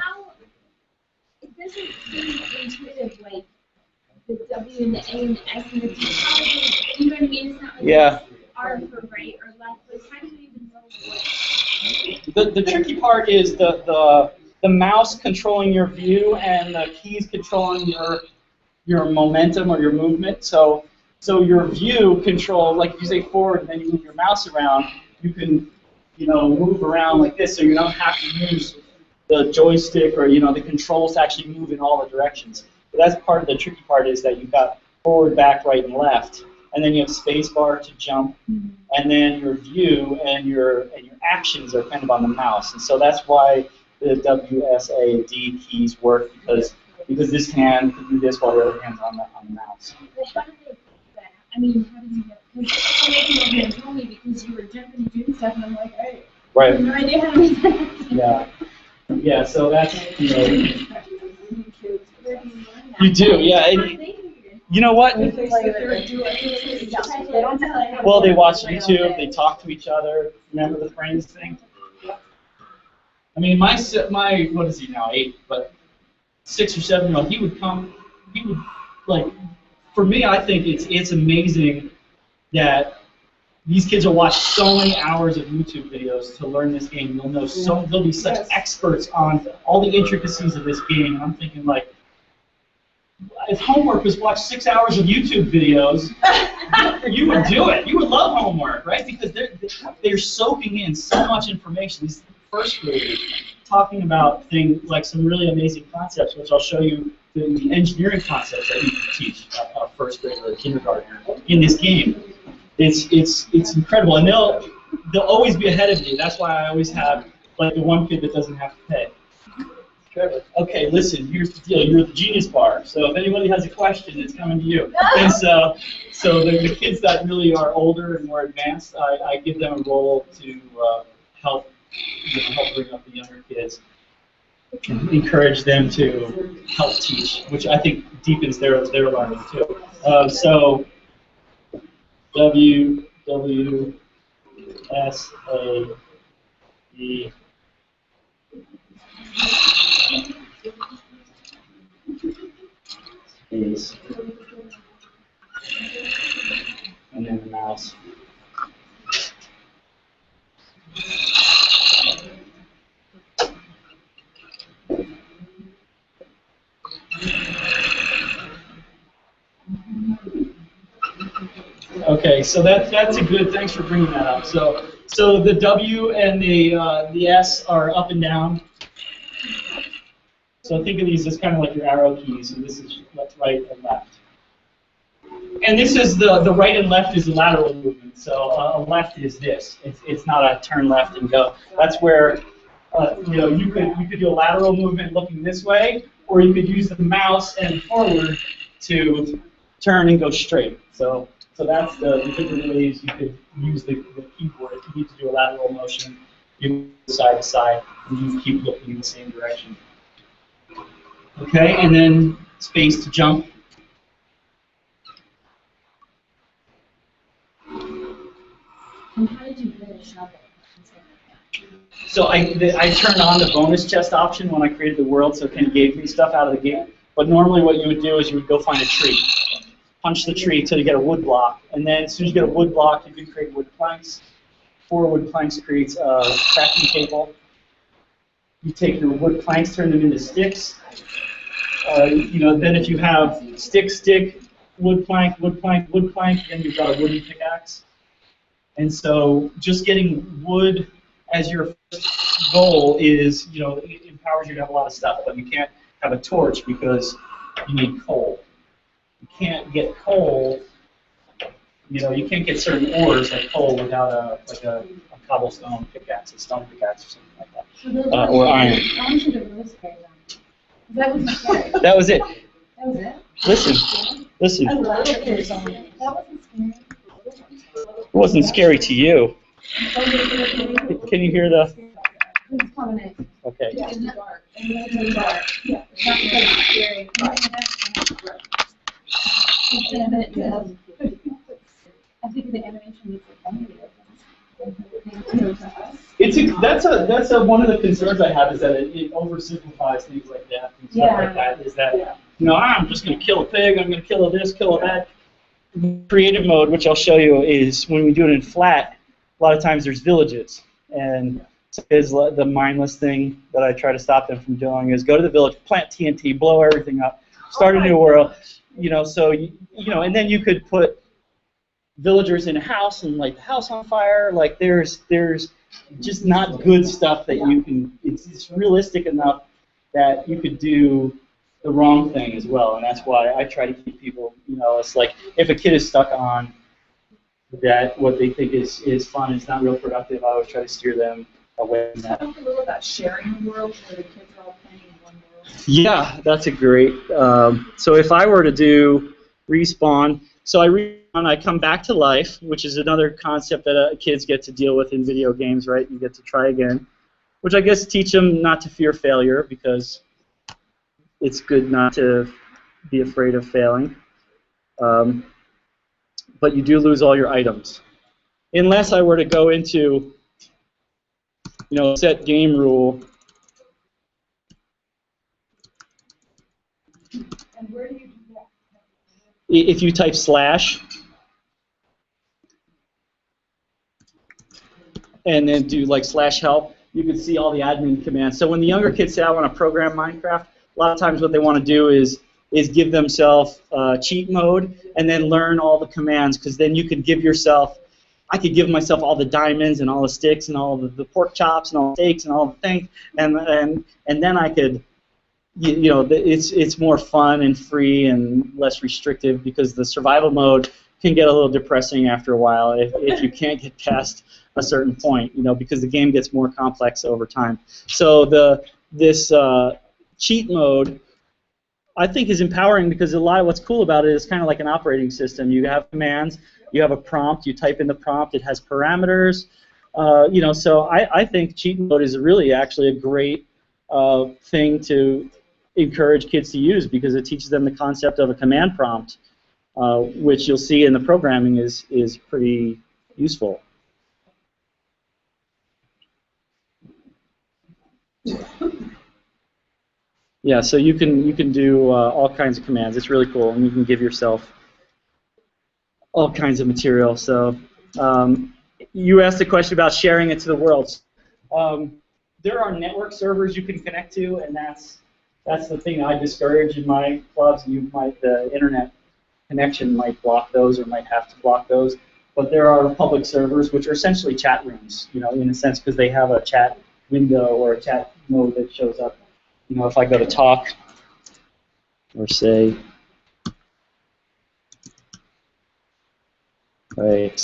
It doesn't seem intuitive, like the W and the A and the S and the T. You know what I mean? It's not like Yeah. R for right or left. Like, how do you even know what? The tricky part is the the mouse controlling your view and the keys controlling your momentum or your movement. So your view control, like if you say forward and then you move your mouse around, you can, move around like this, so you don't have to use the joystick or the controls to actually move in all the directions. But that's part of the tricky part, is that you've got forward, back, right, and left, and then you have space bar to jump, and then your view and your actions are kind of on the mouse, and so that's why the W, S, A, and D keys work, because this hand can do this while the other hand's on the mouse. But how did they do that? I mean, how did you get? Because you told me because you were jumping and doing stuff, and I'm like, hey, I have no idea how to do that. Yeah. So that's you do, yeah. You know what? Well, they watch YouTube, they talk to each other. Remember the friends thing? I mean, my what is he now, 8, but 6 or 7-year-old, he would like, for me, I think it's amazing that these kids will watch so many hours of YouTube videos to learn this game. They'll be such experts on all the intricacies of this game. And I'm thinking, like, if homework was watch 6 hours of YouTube videos, you would do it. You would love homework, right? Because they're soaking in so much information. These first graders talking about things like some really amazing concepts, which I'll show you the engineering concepts that you can teach a first grader or a kindergartner in this game. It's incredible, and they'll always be ahead of you. That's why I always have like the one kid that doesn't have to pay. Trevor. Okay, listen, here's the deal. You're the Genius Bar, so if anybody has a question, it's coming to you. And so the kids that really are older and more advanced, I give them a role to help bring up the younger kids, and encourage them to help teach, which I think deepens their learning too. So W, S, A, E. Space, and then the mouse. Okay, so that's a good. Thanks for bringing that up. So the W and the S are up and down. So think of these as kind of like your arrow keys, and this is right and left. And this is the right and left is the lateral movement. So a left is this. It's not a turn left and go. That's where you could do a lateral movement looking this way, or you could use the mouse and forward to turn and go straight. So that's the different ways you could use the keyboard. If you need to do a lateral motion, you move side to side, and you keep looking in the same direction. Okay, and then space to jump. And how did you build a shovel? So I turned on the bonus chest option when I created the world, so it kind of gave me stuff out of the gate. But normally what you would do is you would go find a tree. Punch the tree until you get a wood block. And then as soon as you get a wood block, you can create wood planks. 4 wood planks creates a crafting table. You take your wood planks, turn them into sticks. Then if you have stick, wood plank, then you've got a wooden pickaxe. And so just getting wood as your first goal is, it empowers you to have a lot of stuff, but you can't have a torch because you need coal. You can't get coal, you can't get certain ores like coal without a cobblestone pickaxe, a stone pickaxe or something like that, or iron. I want you to really scary them. That was scary. That was it. That was it? Listen. That wasn't scary. It wasn't scary to you. Can you hear the? It's coming in. Okay. Yeah, it's dark. It's dark. Yeah. It's not really scary. I think the animation needs to come That's one of the concerns I have, is that it oversimplifies things like that and stuff like that. Is that I'm just going to kill a pig, I'm going to kill a this, kill a that. Creative mode, which I'll show you, is when we do it in flat. A lot of times there's villages, and is the mindless thing that I try to stop them from doing is go to the village, plant TNT, blow everything up, start a new world. You know, so and then you could put villagers in a house and light the house on fire. Like there's just not good stuff that you can. It's realistic enough that you could do the wrong thing as well, and that's why I try to keep people. You know, it's like if a kid is stuck on that what they think is fun, it's not real productive. I always try to steer them away from that. Talk a little about sharing the world where the kids are all playing in one world. Yeah, that's a great. So if I were to do respawn, so I respawn, I come back to life, which is another concept that kids get to deal with in video games, right? You get to try again, which I guess teach them not to fear failure because it's good not to be afraid of failing. But you do lose all your items. Unless I were to go into, set game rule. And where do you do that? If you type / and then do like /help, you can see all the admin commands. So when the younger kids say, I want to program Minecraft, a lot of times what they want to do is give themselves cheat mode and then learn all the commands, because then you could give yourself, I could give myself all the diamonds and all the sticks and all the pork chops and all the steaks and all the things, and then I could, it's more fun and free and less restrictive, because the survival mode can get a little depressing after a while if you can't get past a certain point, because the game gets more complex over time. So this cheat mode, I think, is empowering, because a lot of what's cool about it is kind of like an operating system. You have commands, you have a prompt, you type in the prompt, it has parameters. So I think cheat mode is really actually a great thing to encourage kids to use, because it teaches them the concept of a command prompt, which you'll see in the programming is pretty useful. Yeah, so you can do all kinds of commands. It's really cool, and you can give yourself all kinds of material. So you asked a question about sharing it to the world. There are network servers you can connect to, and that's the thing I discourage in my clubs. The internet connection might block those, or might have to block those. But there are public servers, which are essentially chat rooms, in a sense, because they have a chat window or a chat mode that shows up. If I go to talk, or say, right,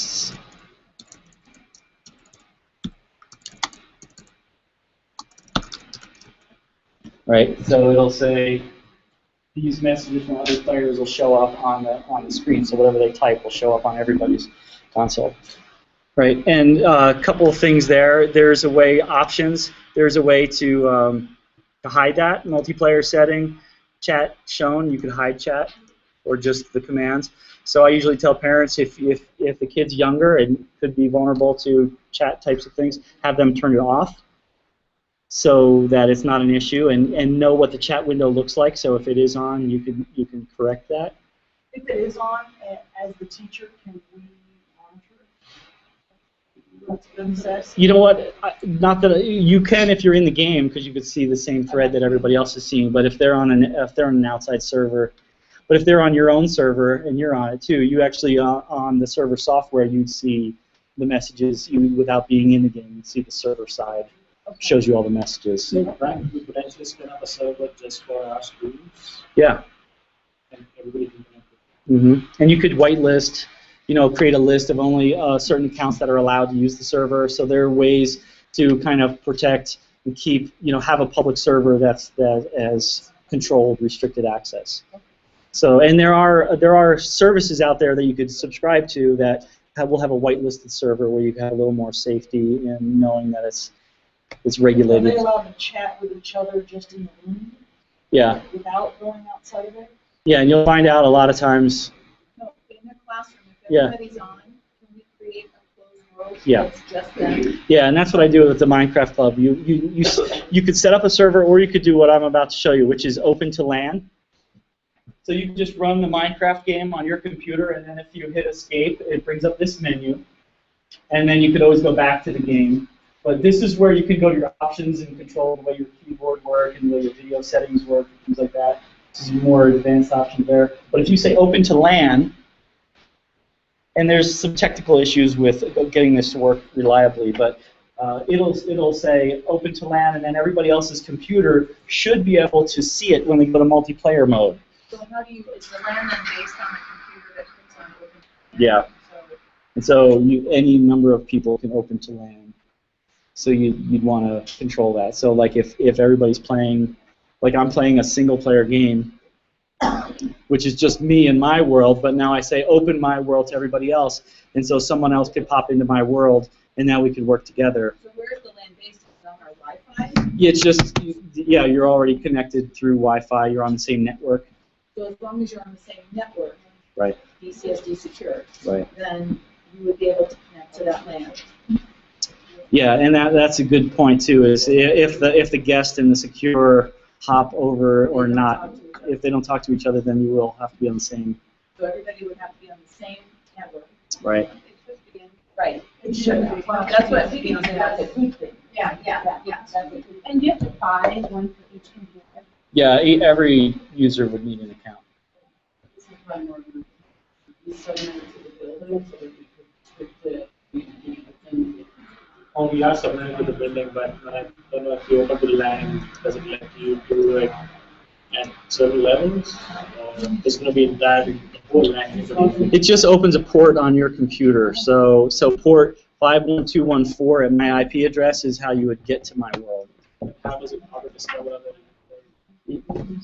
so it'll say these messages from other players will show up on the screen. So whatever they type will show up on everybody's console. Right, and a couple of things there. There's a way, options. There's a way to hide that multiplayer setting. Chat shown, you can hide chat, or just the commands. So I usually tell parents, if the kid's younger and could be vulnerable to chat types of things, have them turn it off, so that it's not an issue, and know what the chat window looks like. So if it is on, you can correct that. If it is on, as the teacher, can we monitor it? You know what? Not that you can if you're in the game, because you could see the same thread that everybody else is seeing. But if they're on an outside server, but if they're on your own server and you're on it too, you actually on the server software, you'd see the messages without being in the game. You'd see the server side. Shows you all the messages. Brian, we could actually spin up a server just for our students. Yeah. And everybody can connect. And you could whitelist, create a list of only certain accounts that are allowed to use the server. So there are ways to kind of protect and keep, have a public server that has controlled, restricted access. So, and there are services out there that you could subscribe to that will have a whitelisted server where you have a little more safety in knowing that it's regulated. Are they allowed to chat with each other just in the room? Yeah. Without going outside of it? Yeah, and you'll find out a lot of times. No, in the classroom, if Yeah. everybody's on, can we create a closed world Yeah. that's just them? Yeah, and that's what I do with the Minecraft Club. You could set up a server, or you could do what I'm about to show you, which is open to LAN. So you can just run the Minecraft game on your computer, and then if you hit escape, it brings up this menu. And then you could always go back to the game. But this is where you can go to your options and control the way your keyboard work and the way your video settings work, things like that. This is a more advanced option there. But if you say open to LAN, and there's some technical issues with getting this to work reliably, but it'll say open to LAN, and then everybody else's computer should be able to see it when they go to multiplayer mode. So how do you, is the LAN then based on the computer that puts on open? Yeah. And so any number of people can open to LAN. So you'd want to control that. So like if everybody's playing, like I'm playing a single player game, which is just me and my world, but now I say open my world to everybody else, and so someone else could pop into my world, and now we could work together. So where's the LAN based? Is it on our Wi-Fi? Yeah, it's just, yeah, you're already connected through Wi-Fi, you're on the same network. So as long as you're on the same network, Right. DCSD secure, Right. then you would be able to connect to that LAN. Yeah, and that's a good point too, is if the guest and the secure hop over or not, if they don't talk to each other, then you will have to be on the same. So everybody would have to be on the same network. Right. Right. It should be. That's what I'm thinking. That's a good thing. Yeah. That's a good thing. And do you have to buy one for each computer? Yeah, every user would need an account. This is why we segmented to the building so that we could switch the Oh, we are submitted to the building, but I don't know if you open the LAN, does it let you do it at certain levels? Or it's going to be that the whole LAN? It just opens a port on your computer. So port 51214 at my IP address is how you would get to my world. How does it auto-discover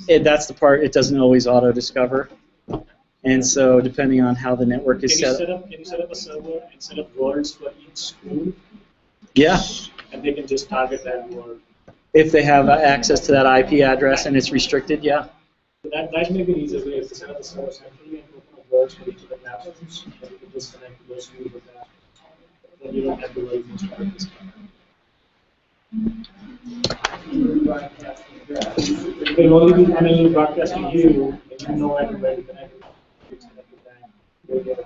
That's the part it doesn't always auto-discover. And so depending on how the network is set up. Can you set up a server and set up worlds for each school? Yeah. And they can just target that world. If they have access to that IP address and it's restricted, yeah. That may be the easiest way is to set up a server centrally and open up worlds for each of the classes. And you can just connect to those schools with that. Then you don't have to worry much about this. It will only be only broadcasting you, and you know everywhere to connect with. It's connected that. You'll get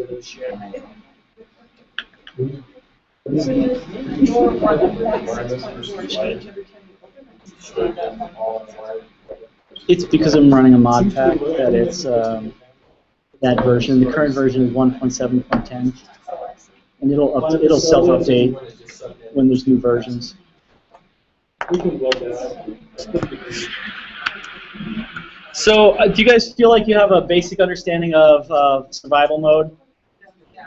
a share. It's because I'm running a mod pack that it's that version. The current version is 1.7.10, and it'll self-update when there's new versions. We can work that out. So, do you guys feel like you have a basic understanding of survival mode?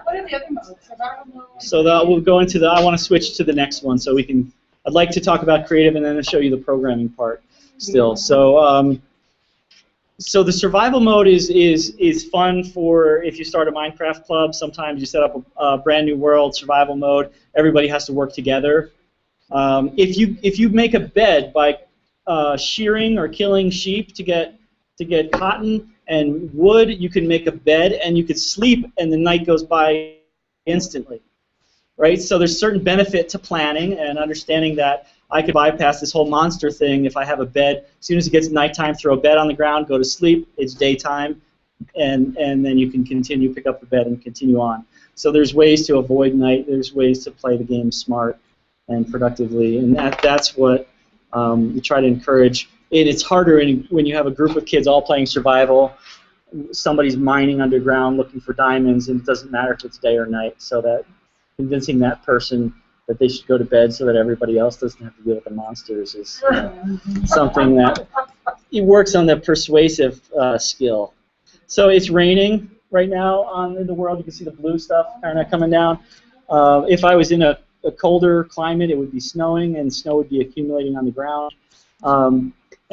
What are the other modes? Survival mode? So we'll go into the. I want to switch to the next one, so we can. I'd like to talk about creative, and then I'll show you the programming part still. So, so the survival mode is fun for if you start a Minecraft club. Sometimes you set up a brand new world, survival mode. Everybody has to work together. If you make a bed by shearing or killing sheep to get cotton and wood, you can make a bed and you could sleep and the night goes by instantly, right? So there's certain benefit to planning and understanding that I could bypass this whole monster thing if I have a bed. As soon as it gets nighttime, throw a bed on the ground, go to sleep, it's daytime, and then you can continue, pick up the bed and continue on. So there's ways to avoid night, there's ways to play the game smart and productively, and that's what we try to encourage. And it's harder when you have a group of kids all playing survival. Somebody's mining underground looking for diamonds, and it doesn't matter if it's day or night. So that convincing that person that they should go to bed so that everybody else doesn't have to deal with the monsters is something that it works on the persuasive skill. So it's raining right now in the world. You can see the blue stuff kind of coming down. If I was in a colder climate, it would be snowing, and snow would be accumulating on the ground.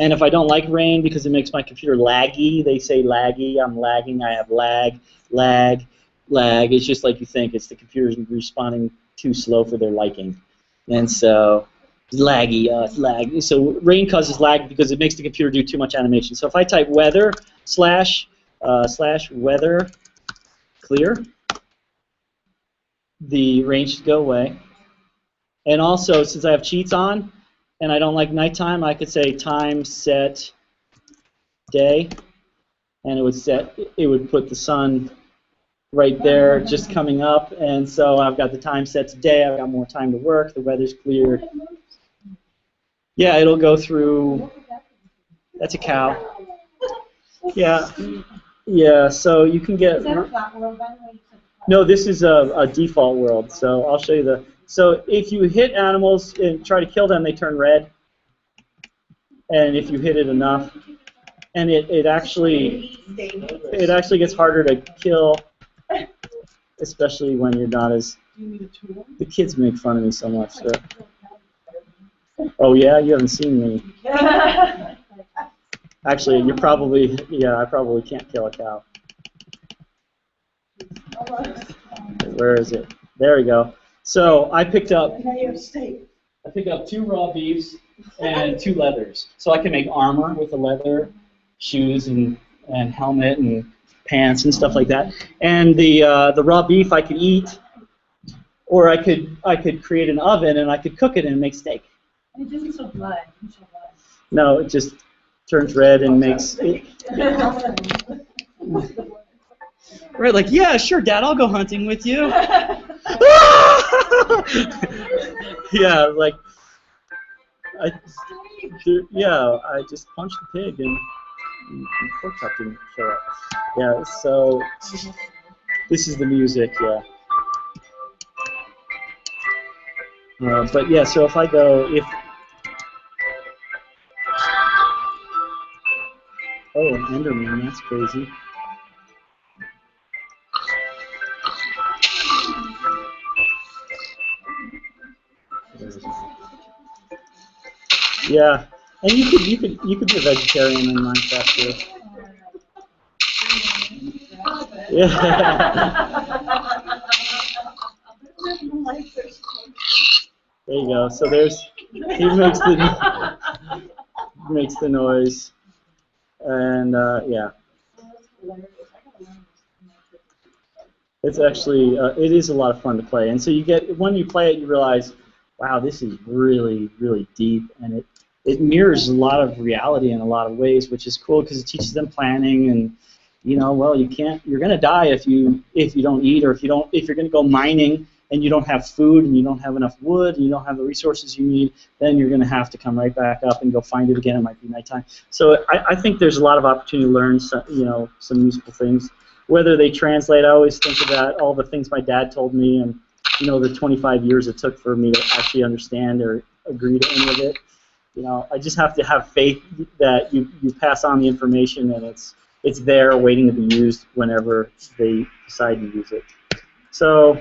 And if I don't like rain because it makes my computer laggy, they say laggy, I'm lagging, I have lag. It's just like you think. It's the computer's responding too slow for their liking. And so, it's laggy, it's lag. So rain causes lag because it makes the computer do too much animation. So if I type weather / weather clear, the rain should go away. And also, since I have cheats on, and I don't like nighttime, I could say time set day, and it would put the sun right there just coming up, and so I've got the time set today. I've got more time to work. The weather's clear. Yeah, it'll go through. That's a cow. Yeah, yeah. So you can get. Is that a flat world, by the way? You said flat. No, this is a default world. So I'll show you the. So if you hit animals and try to kill them, they turn red. And if you hit it enough, and it actually gets harder to kill, especially when you're not as. The kids make fun of me so much. So. Oh yeah, you haven't seen me. Actually, you're probably I probably can't kill a cow. Where is it? There we go. So I picked up 2 raw beefs and 2 leathers. So I can make armor with the leather, shoes and helmet and pants and stuff like that. And the raw beef I could eat, or I could create an oven and I could cook it and make steak. It doesn't show blood. It shows blood. No, it just turns red and makes it. Right, like, yeah, sure, Dad, I'll go hunting with you. Yeah, like, I just punched the pig and pork chop didn't show up. Yeah, so this is the music, yeah. But yeah, so if I go, oh, an Enderman, that's crazy. Yeah, and you could be a vegetarian in Minecraft too. Yeah. There you go. So he makes the noise, and yeah. It's actually it is a lot of fun to play, and so when you play it, you realize, wow, this is really, really deep, and it mirrors a lot of reality in a lot of ways, which is cool because it teaches them planning and, well, you're gonna die if you don't eat, or if you're gonna go mining and you don't have food and you don't have enough wood and you don't have the resources you need, then you're gonna have to come right back up and go find it again. It might be nighttime. So I think there's a lot of opportunity to learn some useful things. Whether they translate, I always think about all the things my dad told me and the 25 years it took for me to actually understand or agree to any of it. I just have to have faith that you pass on the information and it's there waiting to be used whenever they decide to use it. So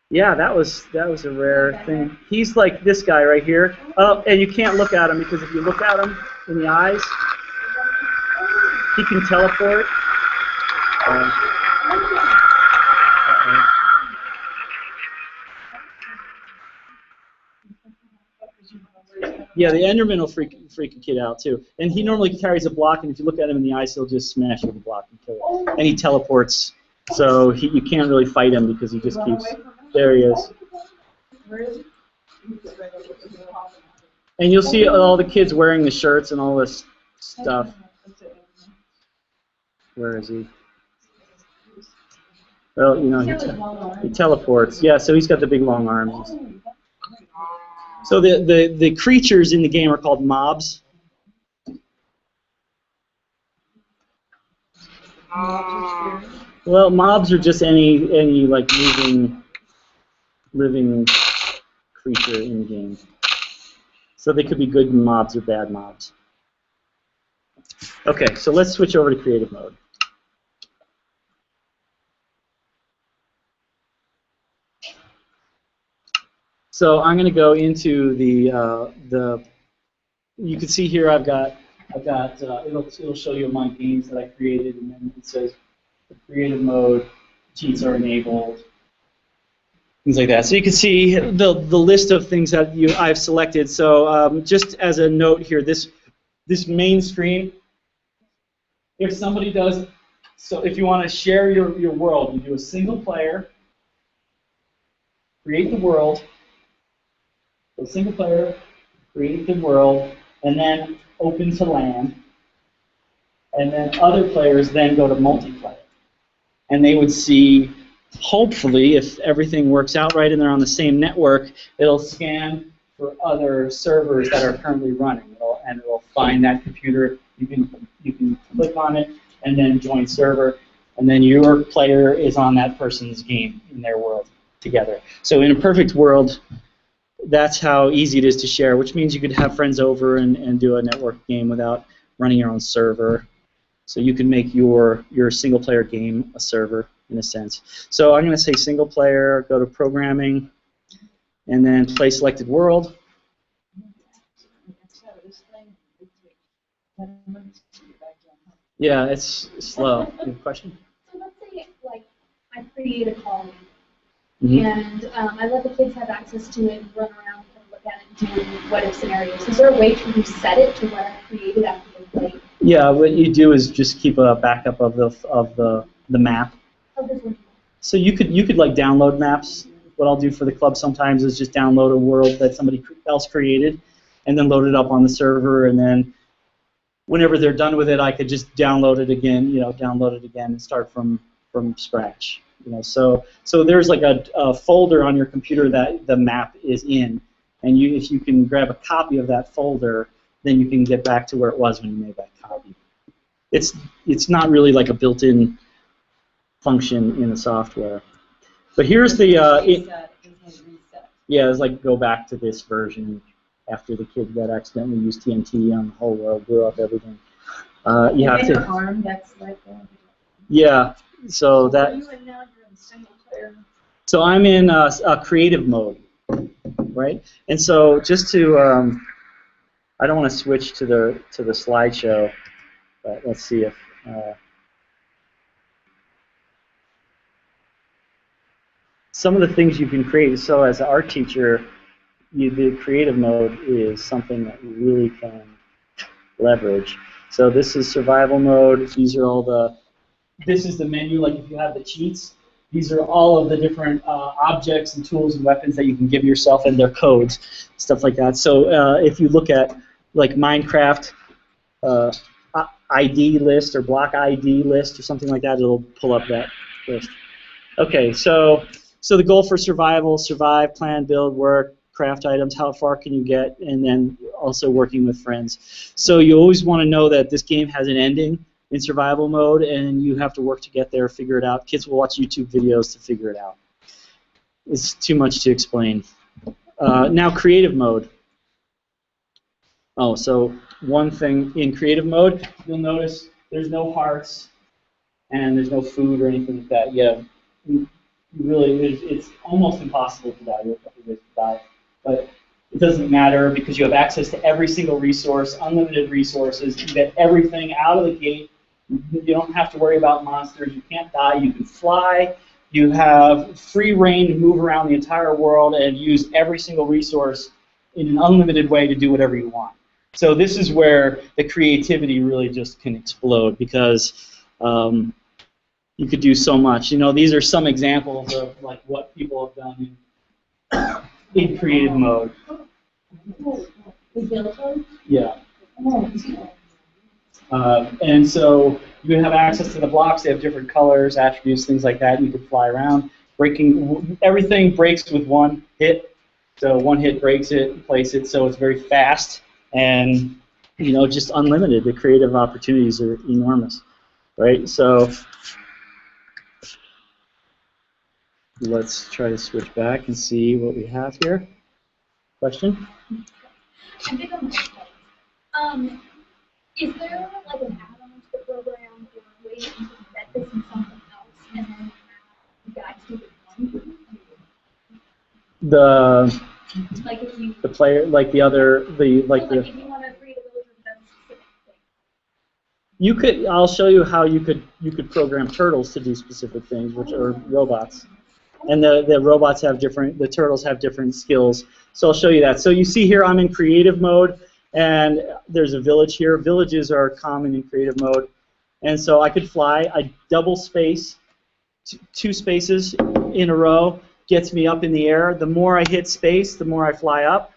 yeah, that was a rare thing. He's like this guy right here. Oh, and you can't look at him because if you look at him in the eyes, he can teleport. Yeah, the Enderman will freak a kid out too. And he normally carries a block, and if you look at him in the eyes, he'll just smash you with the block and kill it. And he teleports, so you can't really fight him because he just keeps. There he is. And you'll see all the kids wearing the shirts and all this stuff. Where is he? Well, he teleports. Yeah, so he's got the big long arms. So the creatures in the game are called mobs. Well, mobs are just any like living creature in the game. So they could be good mobs or bad mobs. Okay, so let's switch over to creative mode. So I'm going to go into the. You can see here I've got it'll show you my games that I created, and then it says the creative mode cheats are enabled, things like that. So you can see the list of things that I've selected. So just as a note here, this main screen, if somebody does, so if you want to share your world, you do a single player, create the world. So single player, create the world, and then open to LAN. And then other players then go to multiplayer. and they would see, hopefully, if everything works out right and they're on the same network, it'll scan for other servers that are currently running, and it'll find that computer. You can click on it and then join server, and then your player is on that person's game in their world together. So in a perfect world, that's how easy it is to share, which means you could have friends over and do a network game without running your own server. So you can make your single-player game a server, in a sense. So I'm going to say single-player, go to programming, and then play selected world. Yeah, it's slow. You have a question? So let's say, like, I create a colony, Mm-hmm. and I let the kids have access to it, run around and look at it and do what-if scenarios. Is there a way to reset it to what I've created after they play? Yeah, what you do is just keep a backup of the map. Oh, this one. So you could like download maps. What I'll do for the club sometimes is just download a world that somebody else created, and then load it up on the server, and then whenever they're done with it, I could just download it again, and start from scratch. So there's like a folder on your computer that the map is in, and if you can grab a copy of that folder, then you can get back to where it was when you made that copy. It's not really like a built-in function in the software. But here's the yeah, it's like go back to this version after the kid that accidentally used TNT on the whole world, blew up everything. You have to. Harm, that's like Yeah. So that. Are you in now? You're in single player. So I'm in a creative mode, right? And so just to, I don't want to switch to the slideshow, but let's see if. Some of the things you can create. So as an art teacher, the creative mode is something that you really can leverage. So this is survival mode. These are all the. This is the menu. Like if you have the cheats, these are all of the different objects and tools and weapons that you can give yourself and their codes, stuff like that. So if you look at like Minecraft ID list or block ID list or something like that, it'll pull up that list. Okay, so the goal for survival: survive, plan, build, work, craft items, how far can you get, and then also working with friends. So you always want to know that this game has an ending in survival mode, and you have to work to get there, figure it out. Kids will watch YouTube videos to figure it out. It's too much to explain. Now creative mode. Oh, so one thing in creative mode, you'll notice there's no hearts, and there's no food or anything like that. Yeah, really, it's almost impossible to die. You're a couple ways to die, but it doesn't matter because you have access to every single resource, unlimited resources. You get everything out of the gate. You don't have to worry about monsters. You can't die. You can fly. You have free reign to move around the entire world and use every single resource in an unlimited way to do whatever you want. So this is where the creativity really just can explode because you could do so much. These are some examples of like what people have done in creative mode. Yeah. And so you have access to the blocks. They have different colors, attributes, things like that. You can fly around. Everything breaks with one hit. So one hit breaks it, place it. So it's very fast and just unlimited. The creative opportunities are enormous, right? So let's try to switch back and see what we have here. Question? I think is there like an add-on to the program or a way that you can embed this in something else and then you guys do it one? Like if you, the player, like the other, the like so the. Like if you want to create a villager that does a specific thing. You could. I'll show you how you could program turtles to do specific things, which are robots. And the robots have different. The turtles have different skills. So I'll show you that. So you see here, I'm in creative mode. And there's a village here. Villages are common in creative mode. And so I could fly. I double space, two spaces in a row, gets me up in the air. The more I hit space, the more I fly up.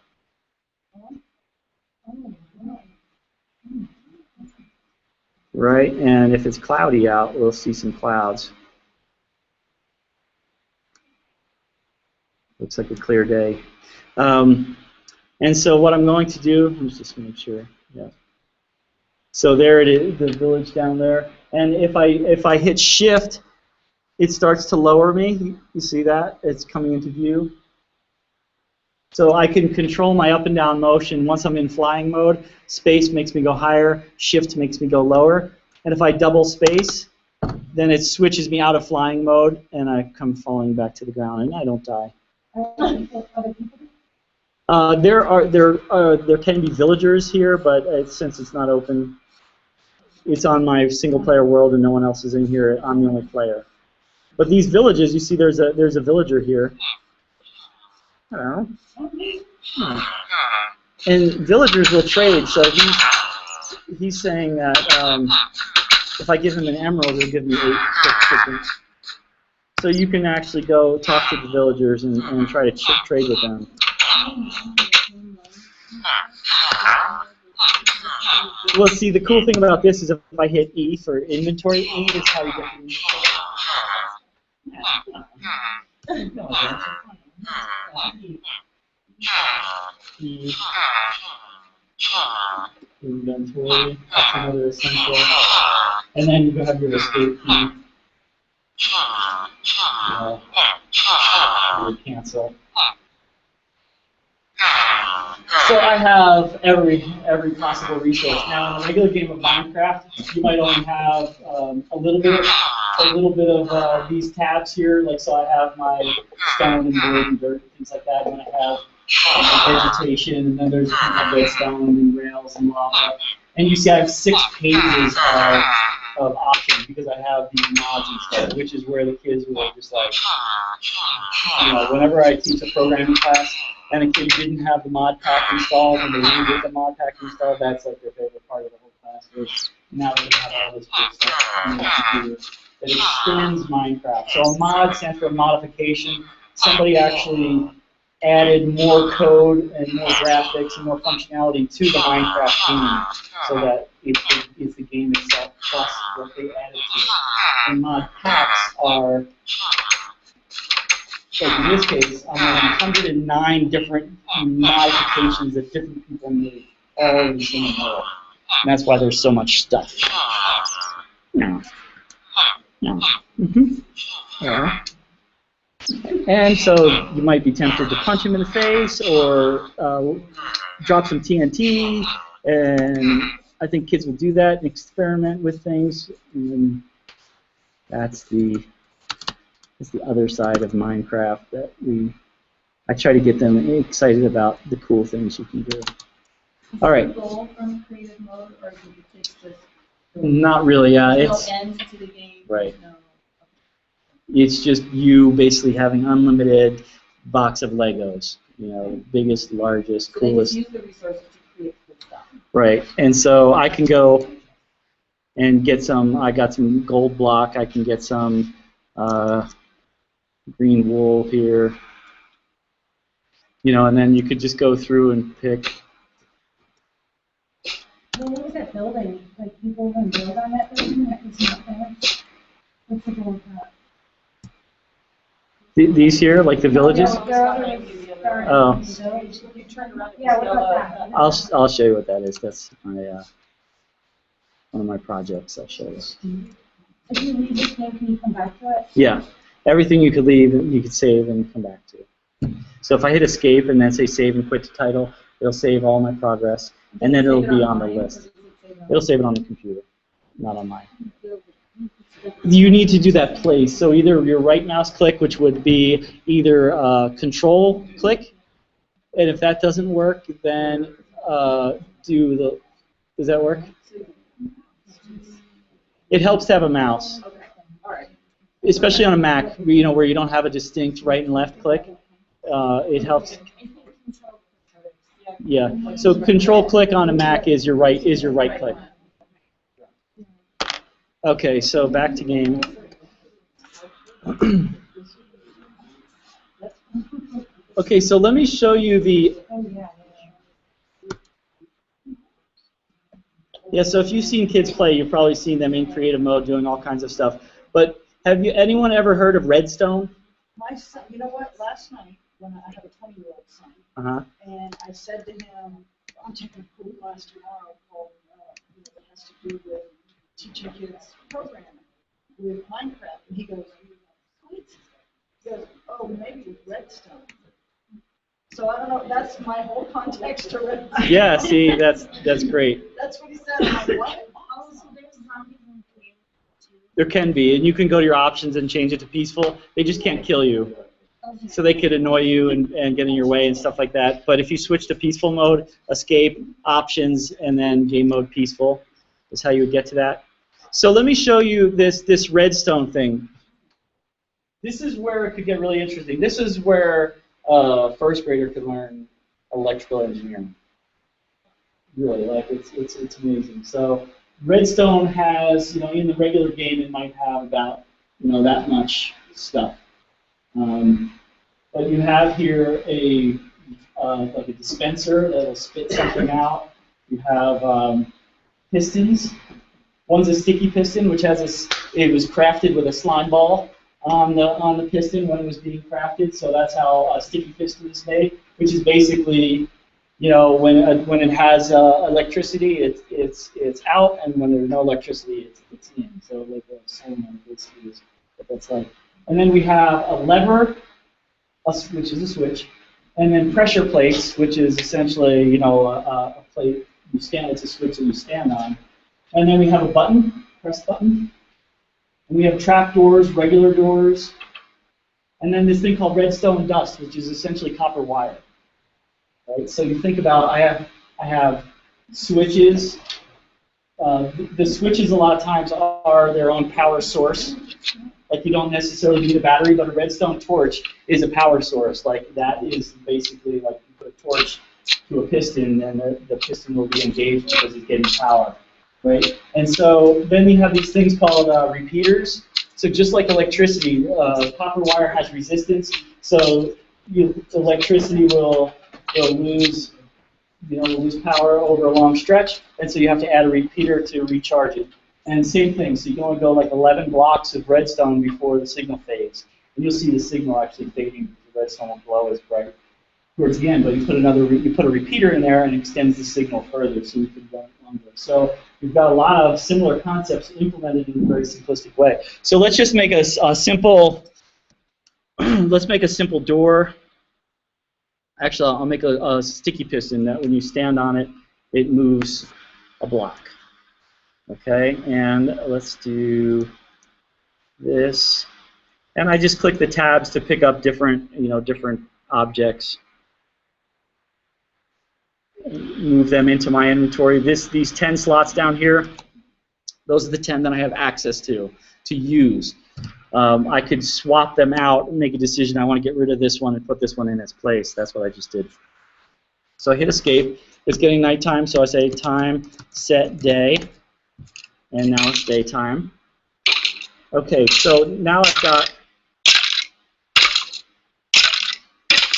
Right? And if it's cloudy out, we'll see some clouds. Looks like a clear day. And so what I'm going to do, let me just make sure. Yeah. So there it is, the village down there. And if I hit Shift, it starts to lower me. You see that? It's coming into view. So I can control my up and down motion. Once I'm in flying mode, space makes me go higher, Shift makes me go lower. And if I double space, then it switches me out of flying mode, and I come falling back to the ground, and I don't die. There can be villagers here, but since it's not open, it's on my single-player world, and no one else is in here. I'm the only player. But these villages, you see, there's a villager here. Hello. And villagers will trade. So he's saying that if I give him an emerald, he'll give me 8 chickens. So you can actually go talk to the villagers and try to trade with them. Well, see, the cool thing about this is if I hit E for inventory, E is how you get the inventory. That's another essential. And then you have your escape key. Cancel. So I have every possible resource. Now in a regular game of Minecraft, you might only have a little bit of these tabs here. Like so, I have my stone and wood and dirt and things like that. And then I have vegetation, and then there's redstone and rails and lava. And you see, I have 6 pages of options because I have these mods and stuff, which is where the kids will just like, whenever I teach a programming class and a kid didn't have the mod pack installed and they didn't get the mod pack installed, that's like their favorite part of the whole class. Is now they have all this good stuff that extends Minecraft. So a mod stands for a modification. Somebody actually added more code and more graphics and more functionality to the Minecraft game so that it's the game itself plus what they added to it. And mod packs are, like in this case, I'm on 109 different modifications that different people made, all in the same world. And that's why there's so much stuff. No. Yeah. And so you might be tempted to punch him in the face or drop some TNT, and I think kids will do that and experiment with things. And that's the other side of Minecraft that I try to get them excited about the cool things you can do. All right. Goal from creative mode, or do the kids just not really. There's no end to the game. Right. No. It's just you basically having unlimited box of Legos. Biggest, largest, so coolest. They just use the resources to create good stuff. Right. And so I can go and get some. I got some gold block. I can get some green wool here. And then you could just go through and pick. Well, what was that building? Like people even build on that building that was not finished? What's the goal of that? These here, like the villages? Oh. Yeah, what about that? I'll show you what that is. That's my one of my projects. I'll show you. If you leave this game, can you come back to it? Yeah, everything you could leave, you could save and come back to. So if I hit escape and then say save and quit to title, it'll save all my progress, and then it'll be on the list. It'll save it on the computer, not on mine. You need to do that place. So either your right mouse click, which would be either control click, and if that doesn't work, then does that work? It helps to have a mouse, especially on a Mac, where you don't have a distinct right and left click. It helps. Yeah. So control click on a Mac is your right click. Okay, so back to game. Okay, so let me show you the. Yeah, so if you've seen kids play, you've probably seen them in creative mode doing all kinds of stuff. But have anyone ever heard of redstone? My son, you know what? Last night when I have a 20-year-old son. And I said to him, I'm taking a cool class tomorrow called, that has to do with teaching kids programming with Minecraft. And he goes, sweet. He goes, oh, maybe with Redstone. So I don't know, that's my whole context to Redstone. Yeah, see, that's great. That's what he said. I'm like, what? Also, there's zombies in the game too. There can be, and you can go to your options and change it to peaceful. They just can't kill you. Okay. So they could annoy you and get in your way and stuff like that. But if you switch to peaceful mode, escape, options, and then game mode peaceful is how you would get to that. So let me show you this redstone thing. This is where it could get really interesting. This is where a first grader could learn electrical engineering. Really, like it's amazing. So redstone has, in the regular game it might have about, that much stuff. But you have here like a dispenser that'll spit something out. You have pistons. One's a sticky piston, which has it was crafted with a slime ball on the piston when it was being crafted. So that's how a sticky piston is made, which is basically, when it has electricity, it's out, and when there's no electricity, it's in. So like a solenoid basically is what that's like. And then we have a lever, which is a switch, and then pressure plates, which is essentially, a plate you stand. It's a switch that you stand on. And then we have a button, press button. And we have trap doors, regular doors, and then this thing called redstone dust, which is essentially copper wire. Right? So you think about, I have switches. The switches a lot of times are their own power source. Like you don't necessarily need a battery, but a redstone torch is a power source. Like that is basically like you put a torch to a piston, and the piston will be engaged because it's getting power, right? And so then you have these things called repeaters. So just like electricity, copper wire has resistance. So electricity will lose, lose power over a long stretch, and so you have to add a repeater to recharge it. And same thing, so you can only go like 11 blocks of redstone before the signal fades. And you'll see the signal actually fading. The redstone won't glow as bright towards the end, but you put a repeater in there and it extends the signal further, so you can run it longer. So we've got a lot of similar concepts implemented in a very simplistic way. So let's just make a simple, let's make a simple door. Actually, I'll make a sticky piston that when you stand on it, it moves a block. Okay, and let's do this. And I just click the tabs to pick up different, different objects. Move them into my inventory. These 10 slots down here, those are the 10 that I have access to use. I could swap them out and make a decision. I want to get rid of this one and put this one in its place. That's what I just did. So I hit escape. It's getting nighttime, so I say time, set, day. And now it's daytime. Okay, so now I've got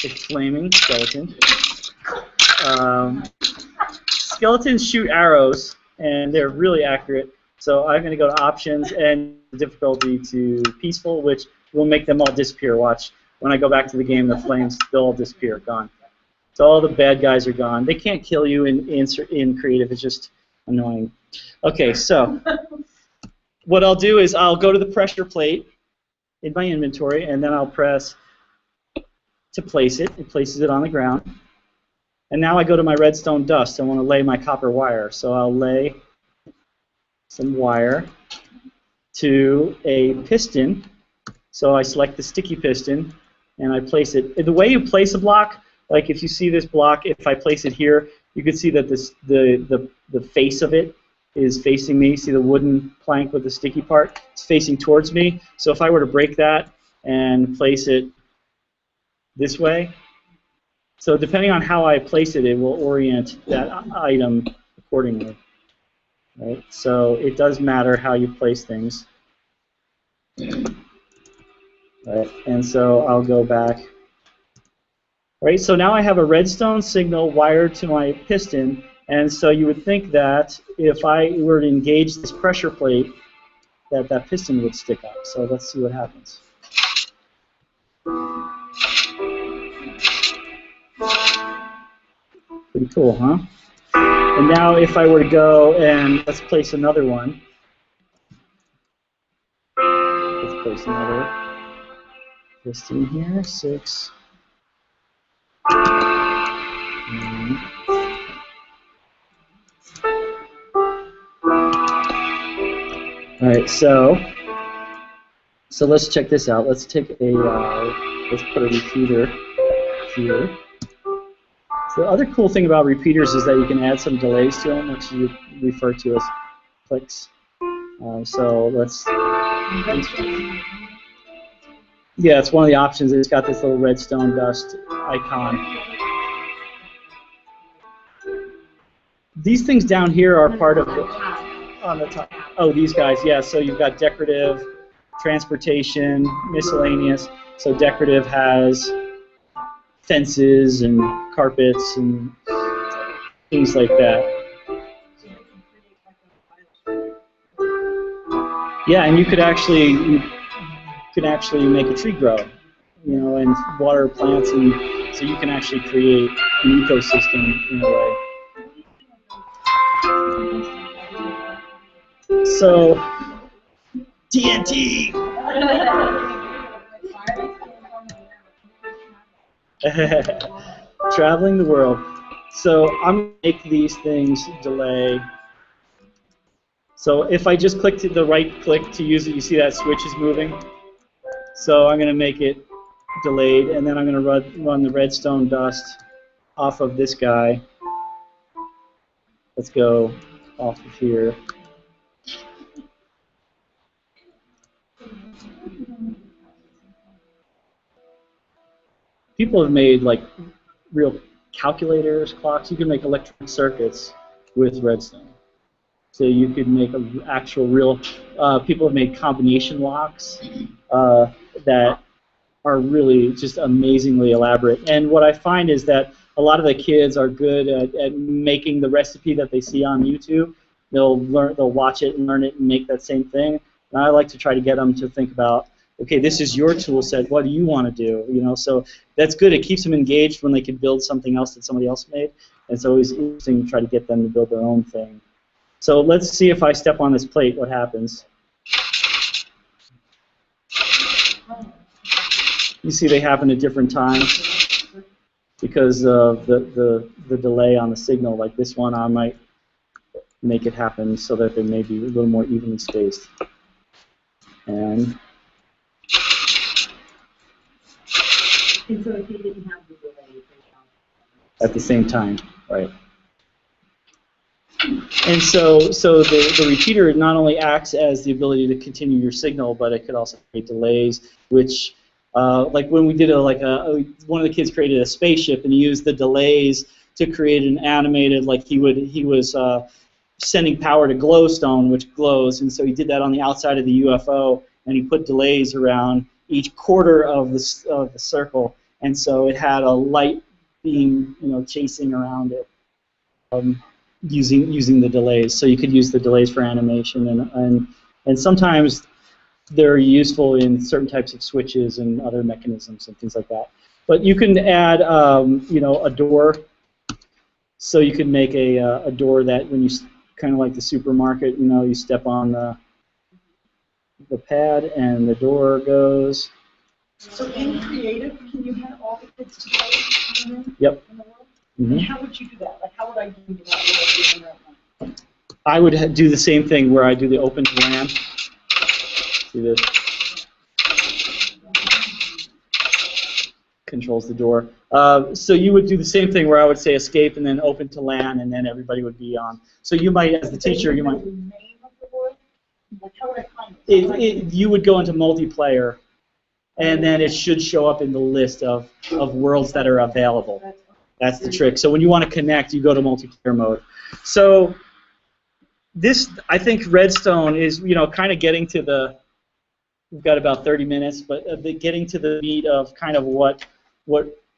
a flaming skeleton. Skeletons shoot arrows, and they're really accurate. So I'm going to go to options and difficulty to peaceful, which will make them all disappear. Watch. When I go back to the game, the flames, they'll all disappear, gone. So all the bad guys are gone. They can't kill you in creative. It's just annoying. Okay, so what I'll do is I'll go to the pressure plate in my inventory, and then I'll press to place it. It places it on the ground. And now I go to my redstone dust. I want to lay my copper wire. So I'll lay some wire to a piston. So I select the sticky piston, and I place it. The way you place a block, like if you see this block, if I place it here, you can see that the face of it is facing me. See the wooden plank with the sticky part? It's facing towards me. So if I were to break that and place it this way, so depending on how I place it, it will orient that item accordingly. Right? So it does matter how you place things. Right? And so I'll go back. Right? So now I have a redstone signal wired to my piston, and so you would think that if I were to engage this pressure plate, that piston would stick up. So let's see what happens. Pretty cool, huh? And now if I were to go and let's place another one. Let's place another piston here, 6. All right, so let's check this out. Let's take a let's put a repeater here. So the other cool thing about repeaters is that you can add some delays to them, which you refer to as clicks. So let's. Yeah, it's one of the options. It's got this little redstone dust icon. These things down here are part of the, on the top. Oh, these guys, yeah. So you've got decorative, transportation, miscellaneous. So decorative has fences and carpets and things like that. Yeah, and you could actually make a tree grow, you know, and water plants, and so you can actually create an ecosystem in a way. So, TNT! Traveling the world. So I'm going to make these things delay. So if I just click to the right click to use it, you see that switch is moving. So I'm going to make it delayed, and then I'm going to run the redstone dust off of this guy. Let's go off of here. People have made like real calculators, clocks. You can make electronic circuits with redstone. So you could make an actual real. People have made combination locks that are really just amazingly elaborate. And what I find is that a lot of the kids are good at making the recipe that they see on YouTube. They'll watch it and learn it and make that same thing. And I like to try to get them to think about, okay, this is your tool set. What do you want to do? You know, so that's good. It keeps them engaged when they can build something else that somebody else made. And it's always interesting to try to get them to build their own thing. So let's see if I step on this plate, what happens. You see they happen at different times because of the delay on the signal. Like this one, I might make it happen so that they may be a little more evenly spaced. And so if you didn't have the delay, at the same time, right? And so the repeater not only acts as the ability to continue your signal, but it could also create delays, which, like when we did one of the kids created a spaceship and he used the delays to create an animated, like he was sending power to glowstone, which glows, and so he did that on the outside of the UFO, and he put delays around each quarter of the circle, and so it had a light beam, you know, chasing around it. Using the delays, so you could use the delays for animation, and sometimes they're useful in certain types of switches and other mechanisms and things like that. But you can add, you know, a door. So you could make a door that when you kind of like the supermarket, you know, you step on the pad and the door goes. So in creative, can you have all the kids together Yep. in the world? Mm-hmm. And how would you do that? Like, how would I do that world right now? I would do the same thing where I do the open to LAN. See this? Controls the door. So you would do the same thing where I would say escape and then open to LAN, and then everybody would be on. So you might, as the teacher, you might. The name of the world? Like, how would I find it? You would go into multiplayer, and then it should show up in the list of worlds that are available. That's the trick. So when you want to connect, you go to multiplayer mode. So this, I think, Redstone is, you know, kind of getting to the. We've got about 30 minutes, but getting to the meat of kind of what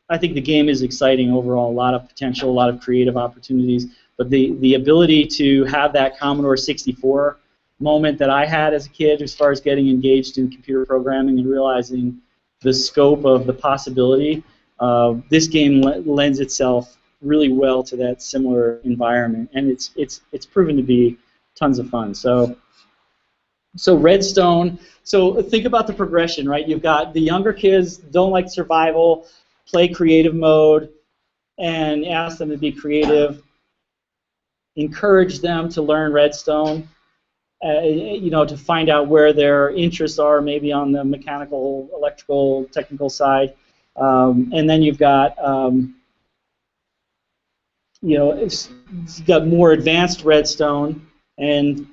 I think the game is exciting overall. A lot of potential, a lot of creative opportunities, but the ability to have that Commodore 64 moment that I had as a kid, as far as getting engaged in computer programming and realizing the scope of the possibility. This game lends itself really well to that similar environment, and it's proven to be tons of fun. So Redstone. So think about the progression, right? You've got the younger kids don't like survival, play creative mode, and ask them to be creative. Encourage them to learn Redstone. To find out where their interests are, maybe on the mechanical, electrical, technical side. And then you've got, it's got more advanced Redstone, and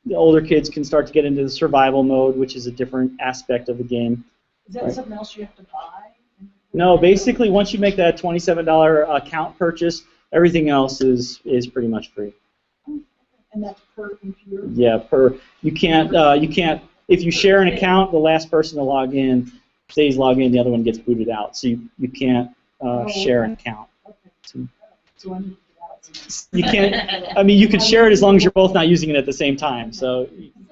the older kids can start to get into the survival mode, which is a different aspect of the game. Is that something else you have to buy? No, basically, once you make that $27 account purchase, everything else is pretty much free. And that's per computer? Yeah, you can't if you share an account, the last person to log in stays logged in, the other one gets booted out. So you can't share an account. Okay. So I need to get out. You can't. I mean, you could share it as long as you're both not using it at the same time. So So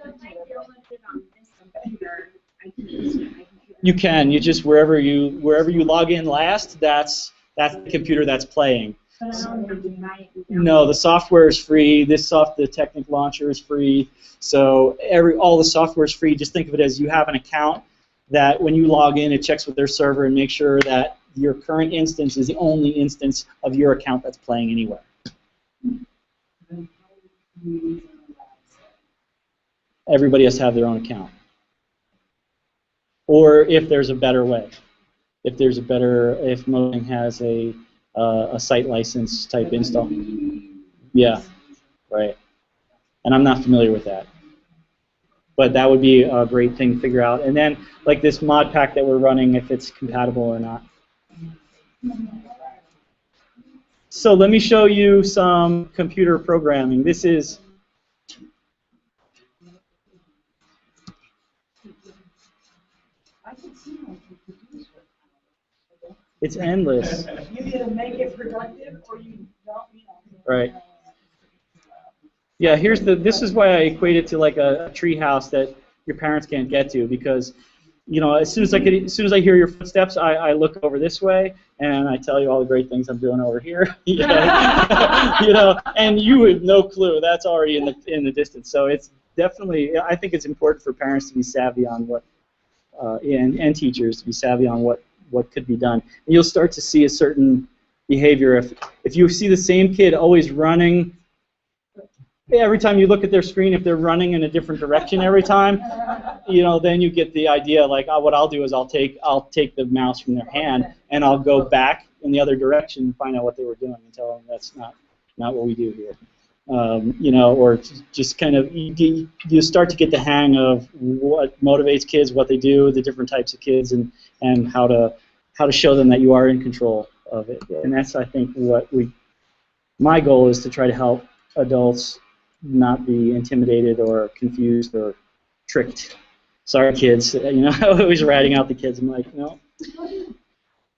if I downloaded on this computer, I can use it on my computer. you can. You just wherever you log in last, that's the computer that's playing. But I don't have to buy it. No, the software is free. The Technic launcher is free. So all the software is free. Just think of it as you have an account that when you log in, it checks with their server and makes sure that your current instance is the only instance of your account that's playing anywhere. Everybody has to have their own account. Or if there's a better way, if Modding has a site license type install. Yeah, right. And I'm not familiar with that. But that would be a great thing to figure out. And then, like this mod pack that we're running, if it's compatible or not. So let me show you some computer programming. This is it's endless. You either make it productive or you don't, Right. Yeah, this is why I equate it to like a tree house that your parents can't get to, because as soon as I hear your footsteps, I look over this way and I tell you all the great things I'm doing over here. And you have no clue. That's already in the distance. So it's definitely, I think it's important for parents to be savvy on what and teachers to be savvy on what could be done. And you'll start to see a certain behavior if you see the same kid always running. Every time you look at their screen, if they're running in a different direction every time, then you get the idea. Like, what I'll do is I'll take the mouse from their hand and I'll go back in the other direction and find out what they were doing and tell them that's not what we do here. Or just kind of you start to get the hang of what motivates kids, what they do, the different types of kids, and how to show them that you are in control of it. And that's, I think, my goal is to try to help adults not be intimidated or confused or tricked. Sorry, kids. Always ratting out the kids. I'm like, no. Like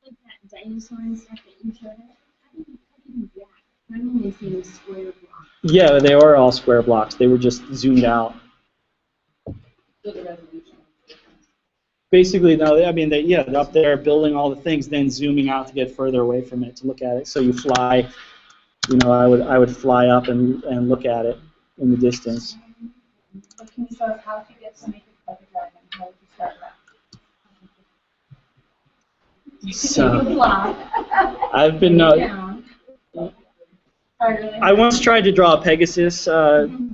that dinosaur and stuff that you showed us, how did you do that? I'm only seeing square blocks. Yeah, they are all square blocks. They were just zoomed out. Basically, no. They're up there building all the things, then zooming out to get further away from it to look at it. So you fly. I would fly up and look at it in the distance. But can you show us how to get to make it like a dragon? How would you start that? So Block. I've been. Down. I once tried to draw a Pegasus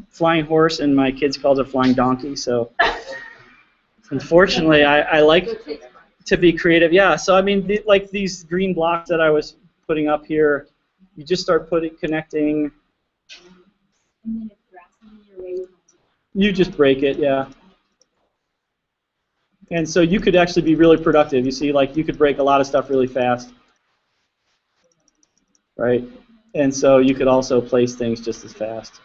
flying horse, and my kids called it a flying donkey. So unfortunately, I like to be creative. Yeah. So like these green blocks that I was putting up here, you just start connecting. And then if grass in your way, You just break it, yeah. And so you could actually be really productive. You see, like you could break a lot of stuff really fast, right? And so you could also place things just as fast.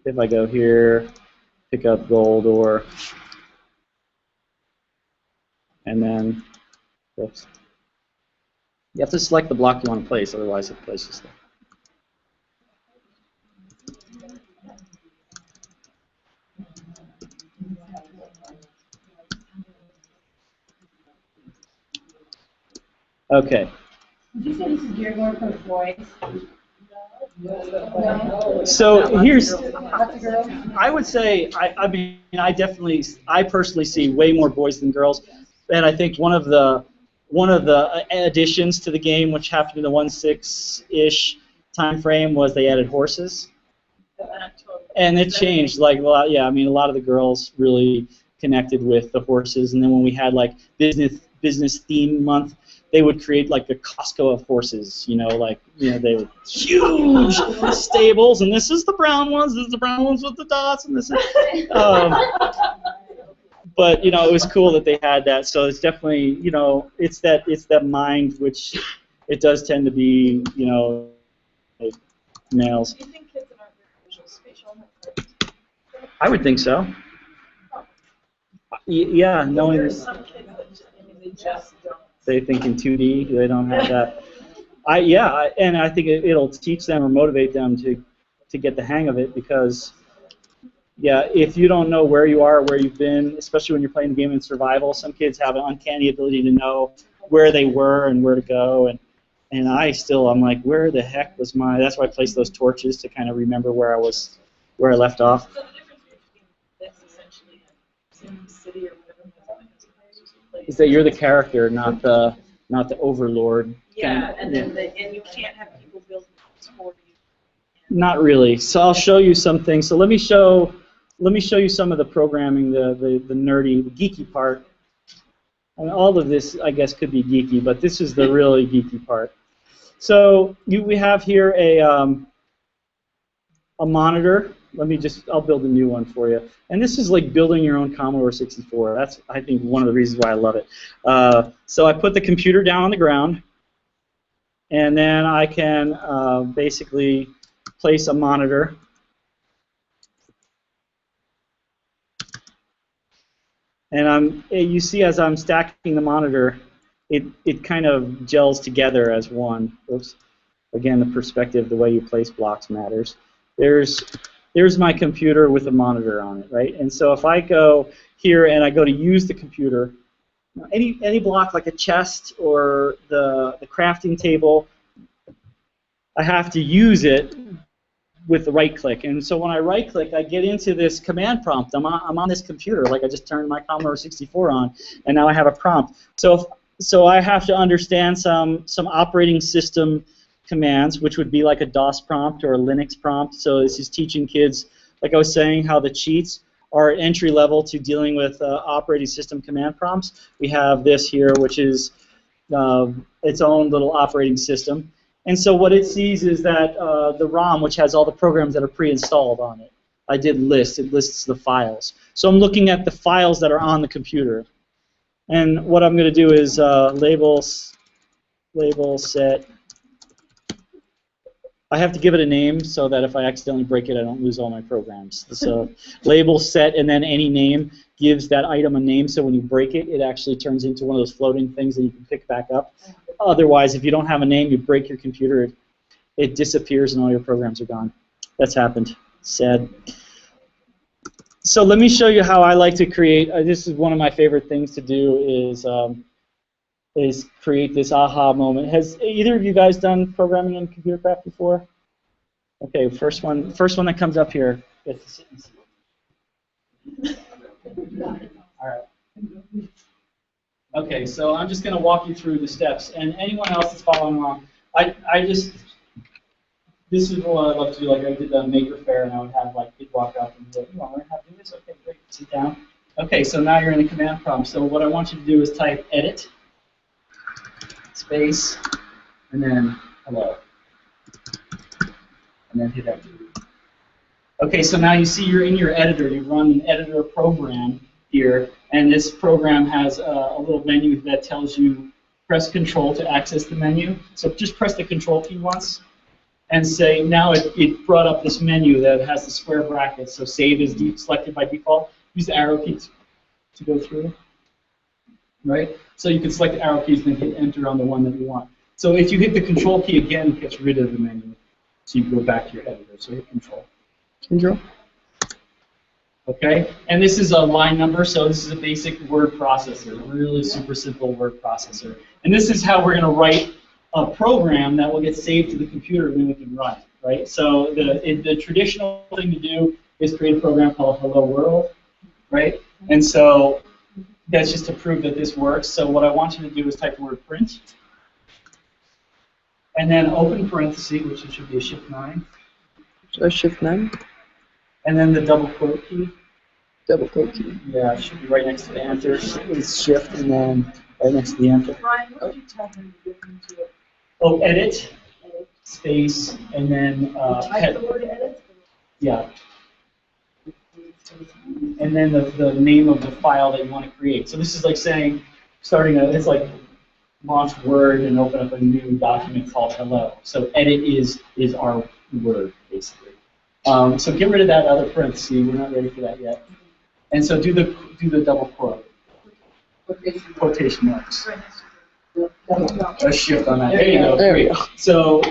If I go here, pick up gold ore, and then, oops. You have to select the block you want to place, otherwise it places stuff. Okay, Did you say this is geared more for boys? So here's, Lots of girls? I would say, I mean, I personally see way more boys than girls, and I think one of the additions to the game, which happened in the 1.6-ish time frame, was they added horses, and it changed. Like, well, yeah, I mean, a lot of the girls really connected with the horses, and then when we had like business theme month, they would create like a Costco of horses, they were huge stables, and this is the brown ones, this is the brown ones with the dots, and this is, but it was cool that they had that. So it's definitely, it's that mind, which it does tend to be, like males. Do you think kids that aren't very visual spatial have I would think so. Yeah, knowing There's some kids that they just don't. they think in 2D, they don't have that. And I think it'll teach them or motivate them to get the hang of it, because, yeah, if you don't know where you are or where you've been, especially when you're playing the game in survival, some kids have an uncanny ability to know where they were and where to go, and I'm like, where the heck was that's why I placed those torches to kind of remember where I left off. So the difference between this essentially and SimCity or whatever Is that you're the character, not the overlord. Yeah, and then and you can't have people build things for you. Not really. So I'll show you some things. So let me show you some of the programming, the nerdy, the geeky part. And all of this, I guess, could be geeky, but this is the really geeky part. So we have here a monitor. I'll build a new one for you. And this is like building your own Commodore 64. That's, I think, one of the reasons why I love it. So I put the computer down on the ground, and then I can basically place a monitor. And you see, as I'm stacking the monitor, it kind of gels together as one. Oops. Again, the perspective, the way you place blocks matters. There's my computer with a monitor on it, right? And so if I go here and I go to use the computer, any block like a chest or the crafting table, I have to use it with the right click. And so when I right click, I get into this command prompt. I'm on this computer, like I just turned my Commodore 64 on, and now I have a prompt. So I have to understand some operating system commands, which would be like a DOS prompt or a Linux prompt. So this is teaching kids, like I was saying, how the cheats are at entry level to dealing with operating system command prompts. We have this here, which is its own little operating system. And so what it sees is that the ROM, which has all the programs that are pre-installed on it. I did list. It lists the files. So I'm looking at the files that are on the computer. And what I'm going to do is label set. I have to give it a name so that if I accidentally break it, I don't lose all my programs. So label set, and then any name gives that item a name, so when you break it, it actually turns into one of those floating things that you can pick back up. Otherwise, if you don't have a name, you break your computer, it disappears and all your programs are gone. That's happened. Sad. So let me show you how I like to create. This is one of my favorite things to do is create this aha moment. Has either of you guys done programming in Computer Craft before? Okay, first one that comes up here. Get to sit and see. All right. Okay, so I'm just going to walk you through the steps, and anyone else that's following along, this is what I love to do. Like I did the Maker Faire, and I would have like kids walk up and be like, "You want to learn how to do this? Okay, great. Sit down." Okay, so now you're in the command prompt. So what I want you to do is type edit space and then hello, and then hit enter. Okay, so now you see you're in your editor. You run an editor program here, and this program has a little menu that tells you press Control to access the menu. So just press the Control key once and say, now it brought up this menu that has the square brackets. So save is selected by default. Use the arrow keys to go through. Right? So you can select the arrow keys and then hit enter on the one that you want. So if you hit the Control key again, it gets rid of the menu. So you go back to your editor. So hit Control. Control. Okay, and this is a line number, so this is a basic word processor, really super simple word processor. And this is how we're going to write a program that will get saved to the computer and then we can run it, right? So the traditional thing to do is create a program called Hello World, right? And so that's just to prove that this works. So what I want you to do is type the word print, and then open parenthesis, which should be a shift 9. So shift 9, And then the double quote key. double quote key. Yeah, it should be right next to the enter. It's shift and then right next to the enter. Brian, what did you tell him to get into it? Oh, edit, space, and then Type the word edit? yeah. And then the name of the file that you want to create. So this is like saying, it's like launch Word and open up a new document called hello. So edit is our word, basically. So get rid of that other parenthesis. We're not ready for that yet. And so do the double quote. Quotation marks. A shift on that. There you go. There we Great. go. So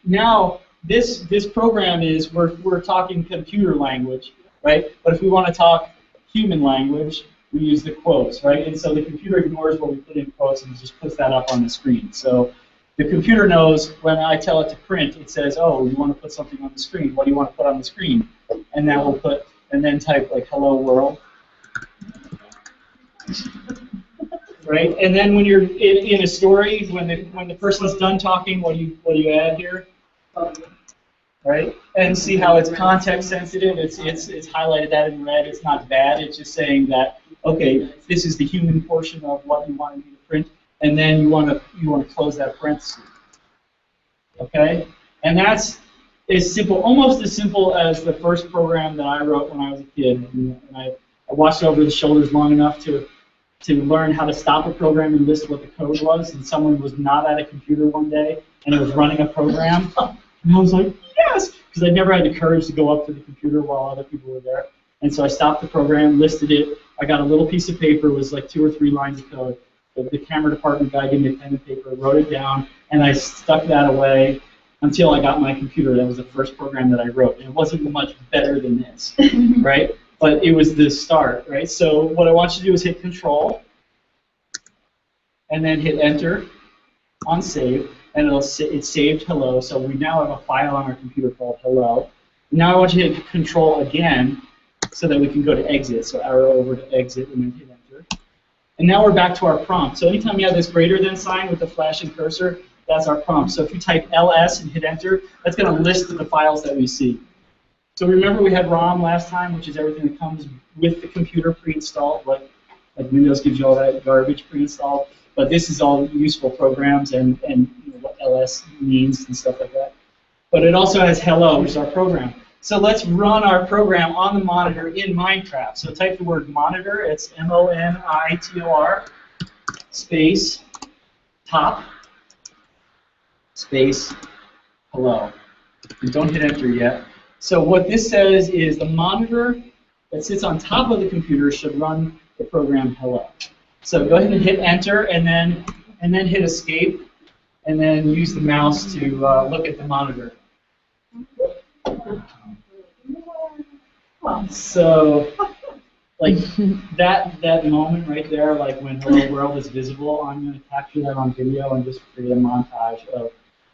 now this program is we're talking computer language, right? But if we want to talk human language, we use the quotes, right? And so the computer ignores what we put in quotes and just puts that up on the screen. So the computer knows when I tell it to print, it says, "Oh, you want to put something on the screen? What do you want to put on the screen?" And that will put, and then type like "Hello World." Right, and then when you're in a story, when the person's done talking, what do you add here? Right, and see how it's context sensitive. It's highlighted that in red. It's not bad. It's just saying that okay, this is the human portion of what you want me to print, and then you want to close that parenthesis. Okay, and that's as simple, almost as simple as the first program that I wrote when I was a kid, and I watched over the shoulders long enough to learn how to stop a program and list what the code was, and someone was not at a computer one day, and it was running a program, and I was like, yes, because I never had the courage to go up to the computer while other people were there, and so I stopped the program, listed it, I got a little piece of paper, it was like 2 or 3 lines of code, the camera department guy gave me a pen and paper, wrote it down, and I stuck that away until I got my computer. That was the first program that I wrote, and it wasn't much better than this, right? But it was the start, right? So what I want you to do is hit Control, and then hit Enter on Save, and it's saved hello. So we now have a file on our computer called hello. Now I want you to hit Control again, so that we can go to Exit. So arrow over to Exit, and then hit Enter. And now we're back to our prompt. So anytime you have this greater than sign with the flashing cursor, that's our prompt. So if you type LS and hit Enter, that's going to list the files that we see. So remember we had ROM last time, which is everything that comes with the computer pre-installed, like Windows gives you all that garbage pre-installed. But this is all useful programs and you know, what LS means and stuff like that. But it also has hello, which is our program. So let's run our program on the monitor in Minecraft. So type the word monitor, it's MONITOR, space, top, space, hello. And don't hit enter yet. So what this says is the monitor that sits on top of the computer should run the program hello. So go ahead and hit enter, and then hit escape, and then use the mouse to look at the monitor. So, like that moment right there, like when Hello World is visible, I'm going to capture that on video and just create a montage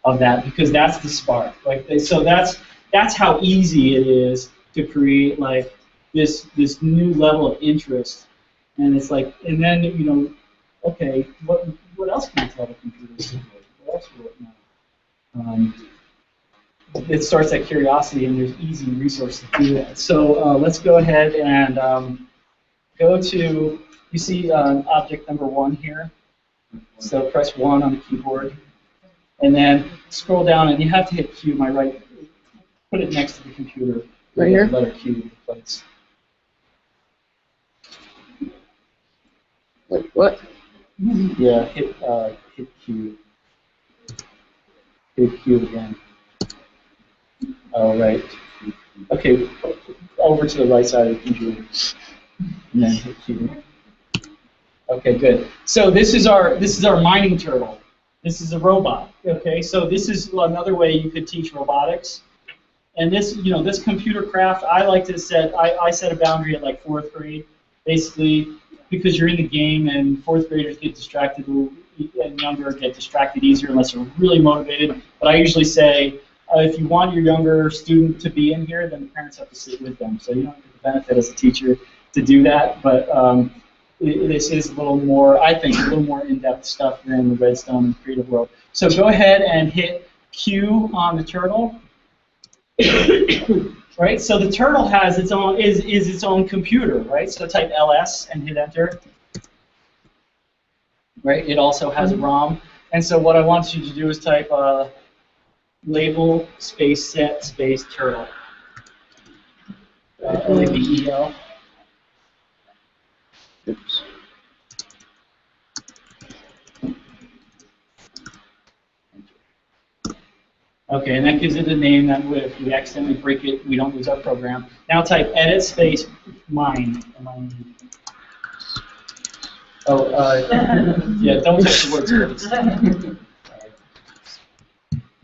of that, because that's the spark. Like so that's how easy it is to create like this new level of interest. And it's like, and then you know, okay, what else can I tell the computer to do? What else will it know? It starts that curiosity, and there's easy resources to do that. So let's go ahead and go to, you see object number 1 here. So press 1 on the keyboard, and then scroll down, and you have to hit Q. My right, put it next to the computer. Right here? Letter Q in place. Like what? Yeah, hit Q. Hit Q again. All right. Okay, over to the right side of the computer, and then hit Q. Okay, good. So this is our mining turtle. This is a robot. Okay, so this is another way you could teach robotics. And this, you know, this computer craft, I like to set. I set a boundary at like 4th grade, basically, because you're in the game and 4th graders get distracted, you and younger get distracted easier unless they're really motivated. But I usually say, if you want your younger student to be in here, then the parents have to sit with them. So you don't get the benefit as a teacher to do that. But this is a little more, I think, a little more in-depth stuff than the Redstone and Creative World. So go ahead and hit Q on the turtle. Right, so the turtle has its own is its own computer, right? So type ls and hit enter. Right, it also has a ROM, and so what I want you to do is type label space set space turtle. LABEL. Oops. Okay, and that gives it a name that if we accidentally break it, we don't lose our program. Now type edit space mine. Oh, yeah, don't touch the word space.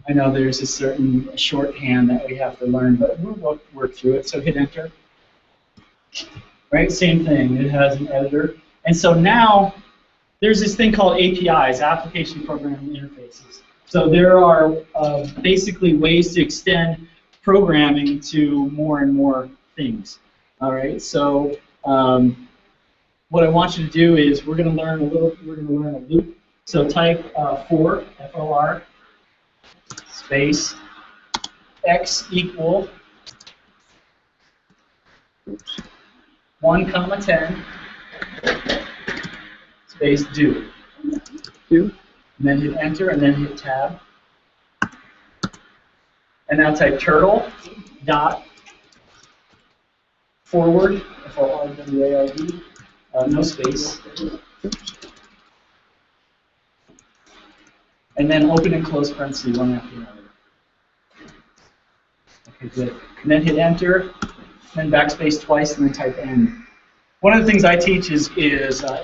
I know there's a certain shorthand that we have to learn, but we'll work through it. So hit enter. Right, same thing. It has an editor. And so now there's this thing called APIs, Application Programming Interfaces. So there are basically ways to extend programming to more and more things. All right. So what I want you to do is we're going to learn a loop. So type for FOR space x equal 1, 10 space do. And then hit enter, and then hit tab. And now type turtle dot forward, FORWARD, no space. And then open and close parentheses one after another. Okay, good. And then hit enter, then backspace twice, and then type end. One of the things I teach is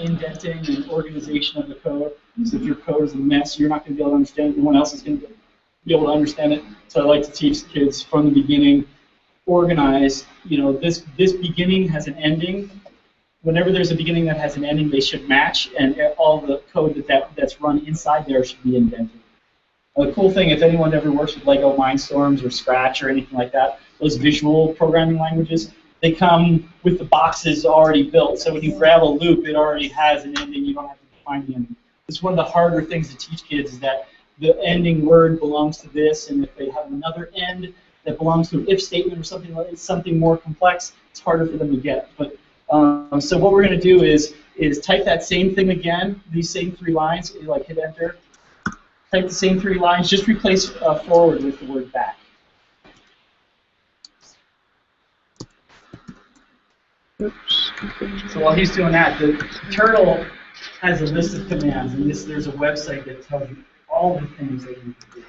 indenting and organization of the code. So if your code is a mess, you're not going to be able to understand it. No one else is going to be able to understand it. So I like to teach kids from the beginning, organize. You know, this beginning has an ending. Whenever there's a beginning that has an ending, they should match, and all the code that's run inside there should be indented. The cool thing, if anyone ever works with Lego Mindstorms or Scratch or anything like that, those visual programming languages, they come with the boxes already built. So when you grab a loop, it already has an ending. You don't have to define the ending. It's one of the harder things to teach kids is that the ending word belongs to this, and if they have another end that belongs to an if statement or something more complex, it's harder for them to get. But so what we're going to do is type that same thing again, these same 3 lines, like hit enter. Type the same 3 lines, just replace forward with the word back. Oops. So while he's doing that, the turtle has a list of commands, and there's a website that tells you all the things that you can do,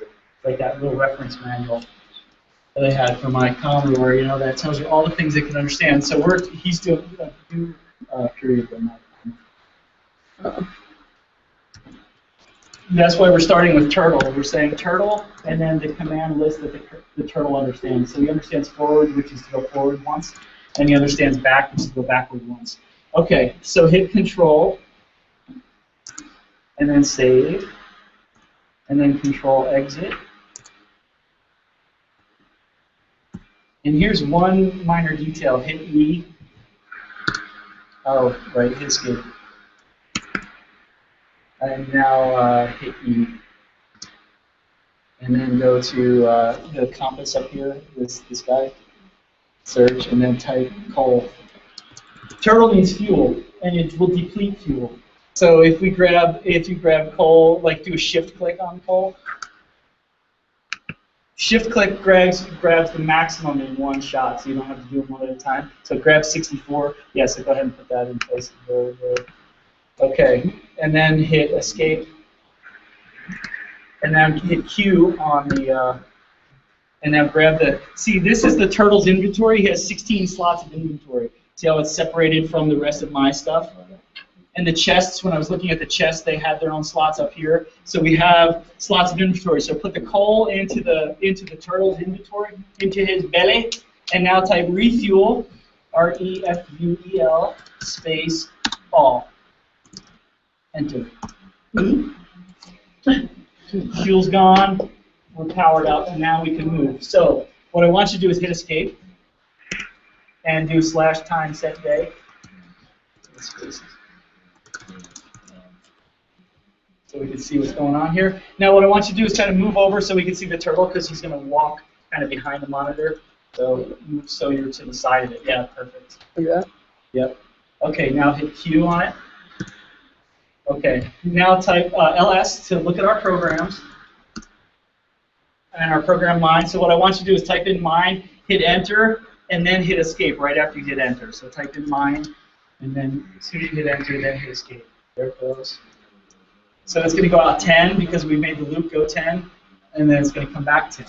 like that little reference manual that I had for my Commodore, you know, that tells you all the things it can understand. So he's doing period on that. That's why we're starting with turtle. We're saying turtle, and then the command list that the turtle understands. So he understands forward, which is to go forward once, and he understands back, which is to go backward once. Okay, so hit Control, and then save, and then Control exit. And here's one minor detail. Hit E. Oh, right, hit escape. And now hit E. And then go to the compass up here, this guy. Search, and then type coal. Turtle needs fuel, and it will deplete fuel. So if you grab coal, like do a shift click on coal. Shift click grabs the maximum in one shot, so you don't have to do them one at a time. So grab 64. Yeah, so go ahead and put that in place. Okay, and then hit escape, and then hit Q on the, and now grab the, see, this is the turtle's inventory. He has 16 slots of inventory. See how it's separated from the rest of my stuff? And the chests, when I was looking at the chests, they had their own slots up here. So we have slots of inventory. So put the coal into the turtle's inventory, into his belly, and now type refuel, R-E-F-U-E-L, space all. Enter. Fuel's gone. We're powered up, and now we can move. So what I want you to do is hit escape and do /time set day. So we can see what's going on here. Now what I want you to do is kind of move over so we can see the turtle because he's going to walk kind of behind the monitor. So move so you're to the side of it. Yeah, perfect. Like that? Yep. Okay, now hit Q on it. Okay, now type ls to look at our programs and our program mine. So what I want you to do is type in mine, hit enter, and then hit escape right after you hit enter. So type in mine, and then as soon as you hit enter, then hit escape. There it goes. So it's going to go out 10 because we made the loop go 10, and then it's going to come back 10.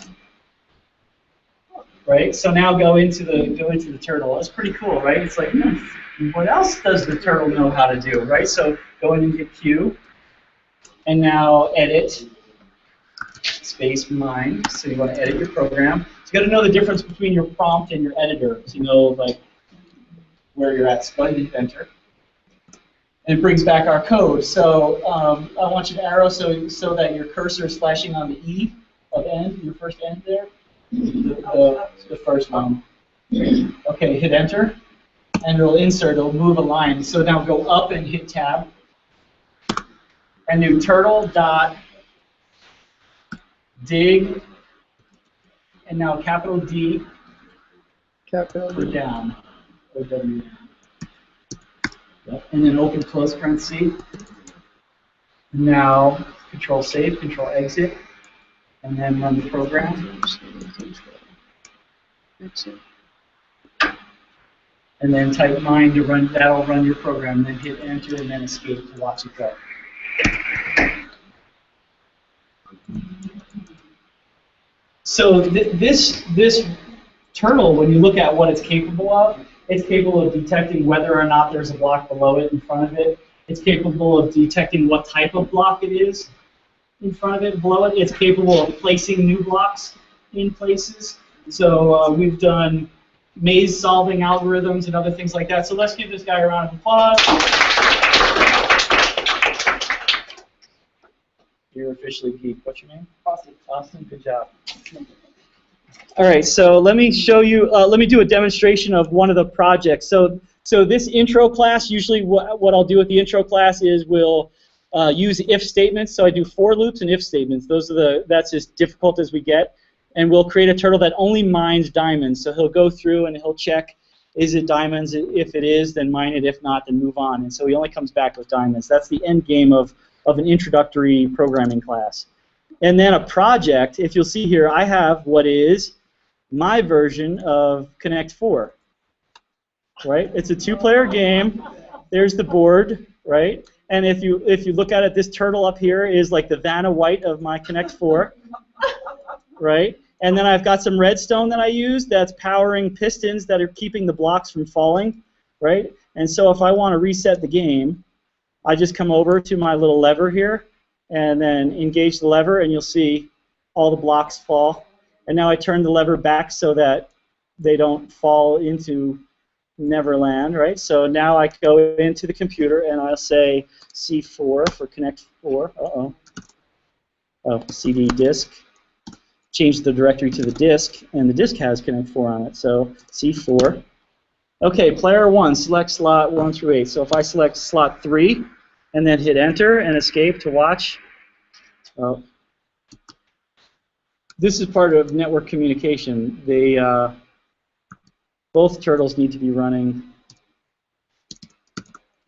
Right? So now go into the turtle. That's pretty cool, right? It's like, what else does the turtle know how to do, right? So go in and hit Q, and now edit, space mine. So you want to edit your program. So you got to know the difference between your prompt and your editor to know like where you're at. So go ahead and hit enter. And it brings back our code. So I want you to arrow so that your cursor is flashing on the E of end, your first end there, the first one. Okay, hit enter, and it'll insert. It'll move a line. So now go up and hit tab, and do turtle dot dig, and now capital D Capital for D. down, O-W. Yep. And then open close parenthesis. Now control save, control exit, and then run the program. And then type mine to run, that'll run your program, then hit enter and then escape to watch it go. So this turtle, when you look at what it's capable of, it's capable of detecting whether or not there's a block below it in front of it. It's capable of detecting what type of block it is in front of it, below it. It's capable of placing new blocks in places. So we've done maze solving algorithms and other things like that. So let's give this guy a round of applause. You're officially Geek. What's your name? Austin. Austin, good job. All right, so let me show you, let me do a demonstration of one of the projects. So this intro class, usually what I'll do with the intro class is we'll use if statements. So I do for loops and if statements. That's as difficult as we get. And we'll create a turtle that only mines diamonds. So he'll go through and he'll check, is it diamonds? If it is, then mine it. If not, then move on. And so he only comes back with diamonds. That's the end game of an introductory programming class. And then a project, if you'll see here, I have what is my version of Connect 4, right? It's a two-player game. There's the board, right? And if you look at it, this turtle up here is like the Vanna White of my Connect 4, right? And then I've got some redstone that I use that's powering pistons that are keeping the blocks from falling, right? And so if I want to reset the game, I just come over to my little lever here and then engage the lever, and you'll see all the blocks fall. And now I turn the lever back so that they don't fall into Neverland, right? So now I go into the computer and I'll say C4 for Connect 4. Oh, CD disk. Change the directory to the disk, and the disk has Connect 4 on it. So C4. Okay, player 1, select slot 1 through 8. So if I select slot 3 and then hit enter and escape to watch, this is part of network communication. Both turtles need to be running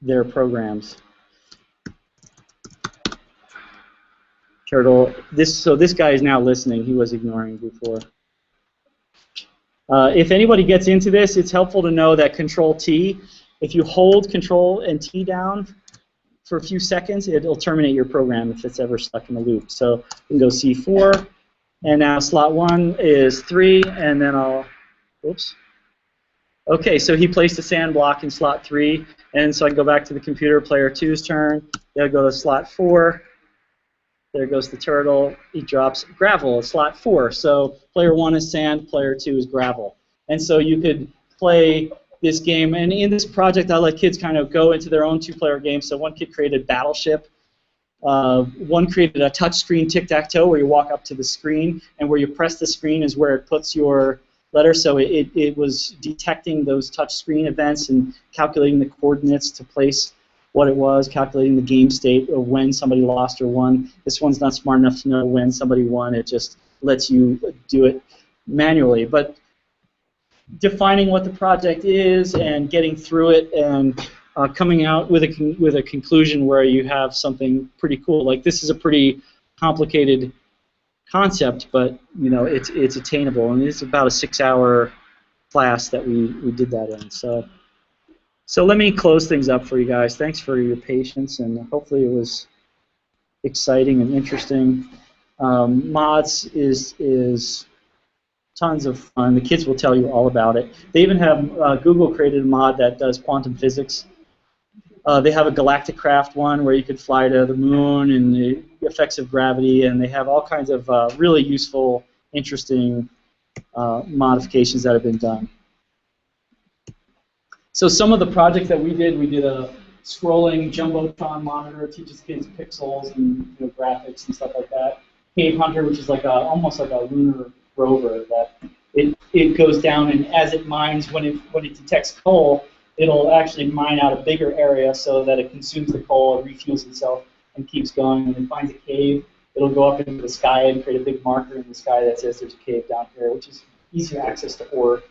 their programs. Turtle, so this guy is now listening. He was ignoring before. If anybody gets into this, it's helpful to know that Control T, if you hold Control and T down for a few seconds, it'll terminate your program if it's ever stuck in a loop. So we can go C4, and now slot 1 is 3, and then I'll, oops. Okay, so he placed a sand block in slot 3, and so I can go back to the computer, player 2's turn. They'll go to slot 4. There goes the turtle. He drops gravel, slot 4. So player 1 is sand, player 2 is gravel. And so you could play this game. And in this project, I let kids kind of go into their own two-player game. So one kid created Battleship. One created a touchscreen tic-tac-toe where you walk up to the screen, and where you press the screen is where it puts your letter. So it was detecting those touchscreen events and calculating the coordinates to place what it was, calculating the game state of when somebody lost or won. This one's not smart enough to know when somebody won. It just lets you do it manually. But defining what the project is and getting through it and coming out with a conclusion where you have something pretty cool. Like, this is a pretty complicated concept, but you know it's attainable, and it's about a 6-hour class that we did that in. So let me close things up for you guys. Thanks for your patience, and hopefully it was exciting and interesting. Mods is tons of fun. The kids will tell you all about it. They even have Google created a mod that does quantum physics. They have a galactic craft one where you could fly to the moon and the effects of gravity, and they have all kinds of really useful, interesting modifications that have been done. So some of the projects that we did a scrolling jumbotron monitor, teaches kids pixels and graphics and stuff like that. Cave Hunter, which is like almost like a lunar rover that it goes down, and as it mines, when it detects coal, it'll actually mine out a bigger area so that it consumes the coal and refuels itself and keeps going. When it finds a cave, it'll go up into the sky and create a big marker in the sky that says there's a cave down here, which is easier access to ore.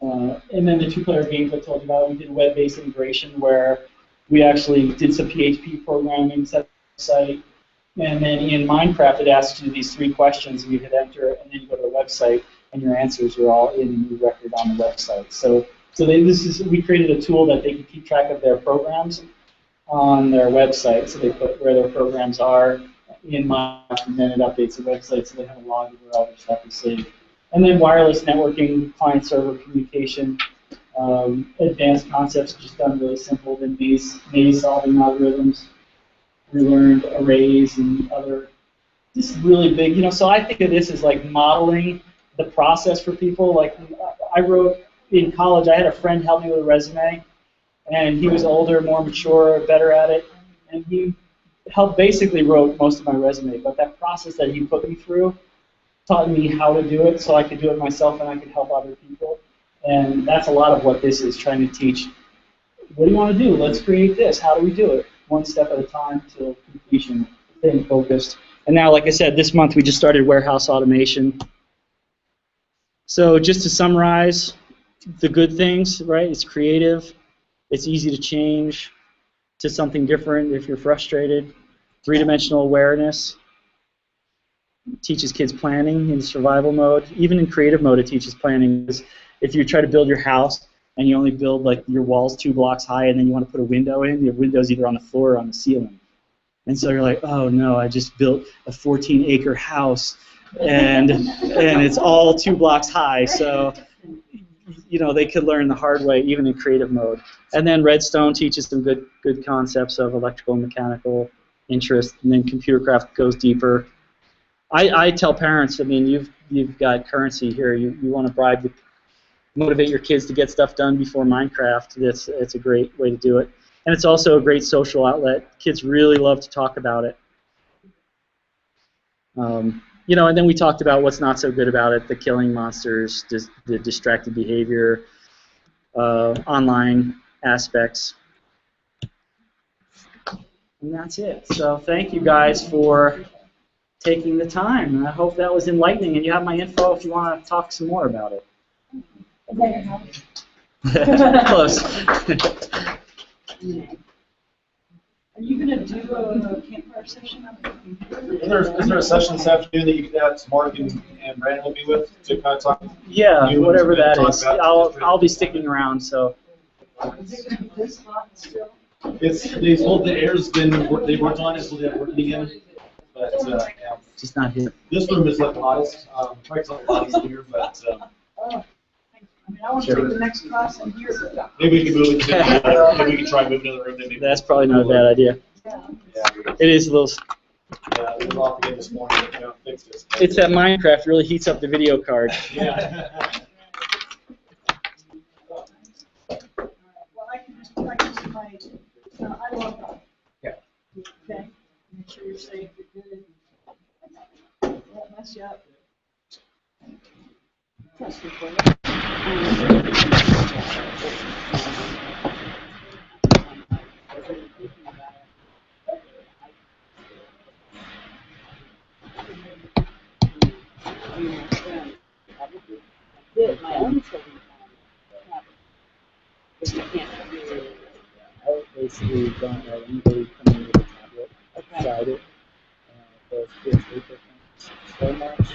And then the 2-player games I told you about, we did web-based integration where we actually did some PHP programming, set up a site, and then in Minecraft it asks you these 3 questions, and you hit enter, and then you go to the website, and your answers are all in a new record on the website. So we created a tool that they can keep track of their programs on their website. So they put where their programs are in Minecraft, and then it updates the website so they have a log of where all their stuff is saved. And then wireless networking, client-server communication, advanced concepts just done really simple. Then maze solving algorithms. We learned arrays and other just really big. So I think of this as like modeling the process for people. Like, I wrote in college, I had a friend help me with a resume, and he was older, more mature, better at it, and he basically wrote most of my resume. But that process that he put me through taught me how to do it so I could do it myself and I could help other people. And that's a lot of what this is trying to teach. What do you want to do? Let's create this. How do we do it? One step at a time till completion, staying focused. And now, like I said, this month we just started warehouse automation. So just to summarize, the good things, right? It's creative. It's easy to change to something different if you're frustrated. 3-dimensional awareness. Teaches kids planning in survival mode. Even in creative mode, it teaches planning. If you try to build your house and you only build like your walls 2 blocks high, and then you want to put a window in, your window's either on the floor or on the ceiling. And so you're like, oh no, I just built a 14-acre house, and it's all 2 blocks high. So they could learn the hard way even in creative mode. And then Redstone teaches some good concepts of electrical and mechanical interest, and then computer craft goes deeper. I tell parents, I mean, you've got currency here. You want to motivate your kids to get stuff done before Minecraft. It's a great way to do it. And it's also a great social outlet. Kids really love to talk about it. And then we talked about what's not so good about it, the killing monsters, the distracted behavior, online aspects. And that's it. So thank you guys for taking the time. And I hope that was enlightening, and you have my info if you want to talk some more about it. Is that your house? Close. Are you going to do a campfire session? Is there a session this afternoon that you could have Mark and Brandon will be with to kind of talk? Yeah, whatever that is. I'll be sticking around. So. Is it going to be this hot still? The air's been they worked on it, so they're working again. But yeah. Just not here. This room is like the hottest. Probably not the hottest here, but. I mean, I want to take the next class in here. Maybe we can move it. Maybe we can try moving to the room. Maybe. That's probably not a bad idea. Yeah. It is a little. Yeah, it was off again this morning. But, fixed it. It's that Minecraft really heats up the video card. Yeah. Well, I can just practice my. I love that. Yeah. Okay. Make sure you're mess you up. Question for you. Did my own children have but you can't do I basically don't let anybody come in with a tablet outside it. Those kids hate their phones so much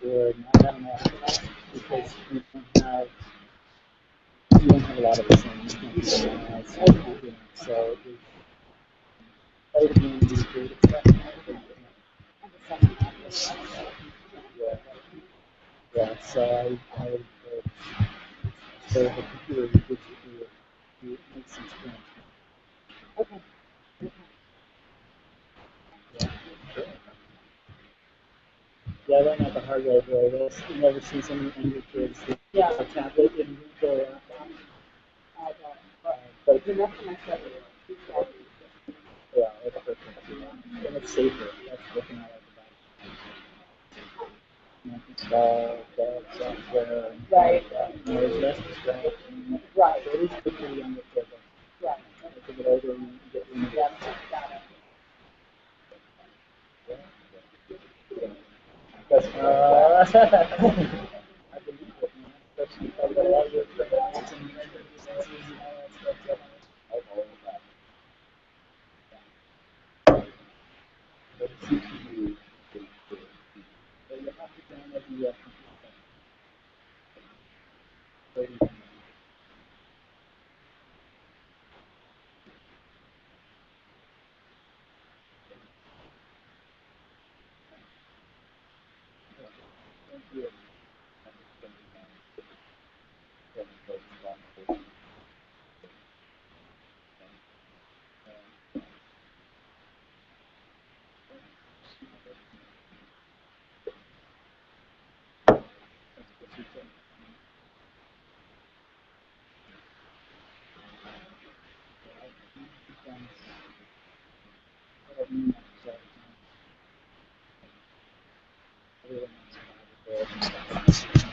for not having access because you don't have a lot of the same. You can't keep an eye, so it's play the game, do the creative stuff. Yeah, yeah. So I would so the computer gives you makes some experience. okay. Yeah, I learned that the hard way, bro. You never see some of the younger kids with a tablet and go laptop. But The next one I said was yeah, it's perfect. And it's safer. That's the thing I like about it. You know, install the software and right. There's less distraction. Right. So it is good for the younger kids. Right. As they get older, you get into Yeah, it. got it. But, I believe it, man. Especially probably a lot of your friends and measure distances and all that stuff. So I follow that. But it's CPU. But you have to download the computer. Everyone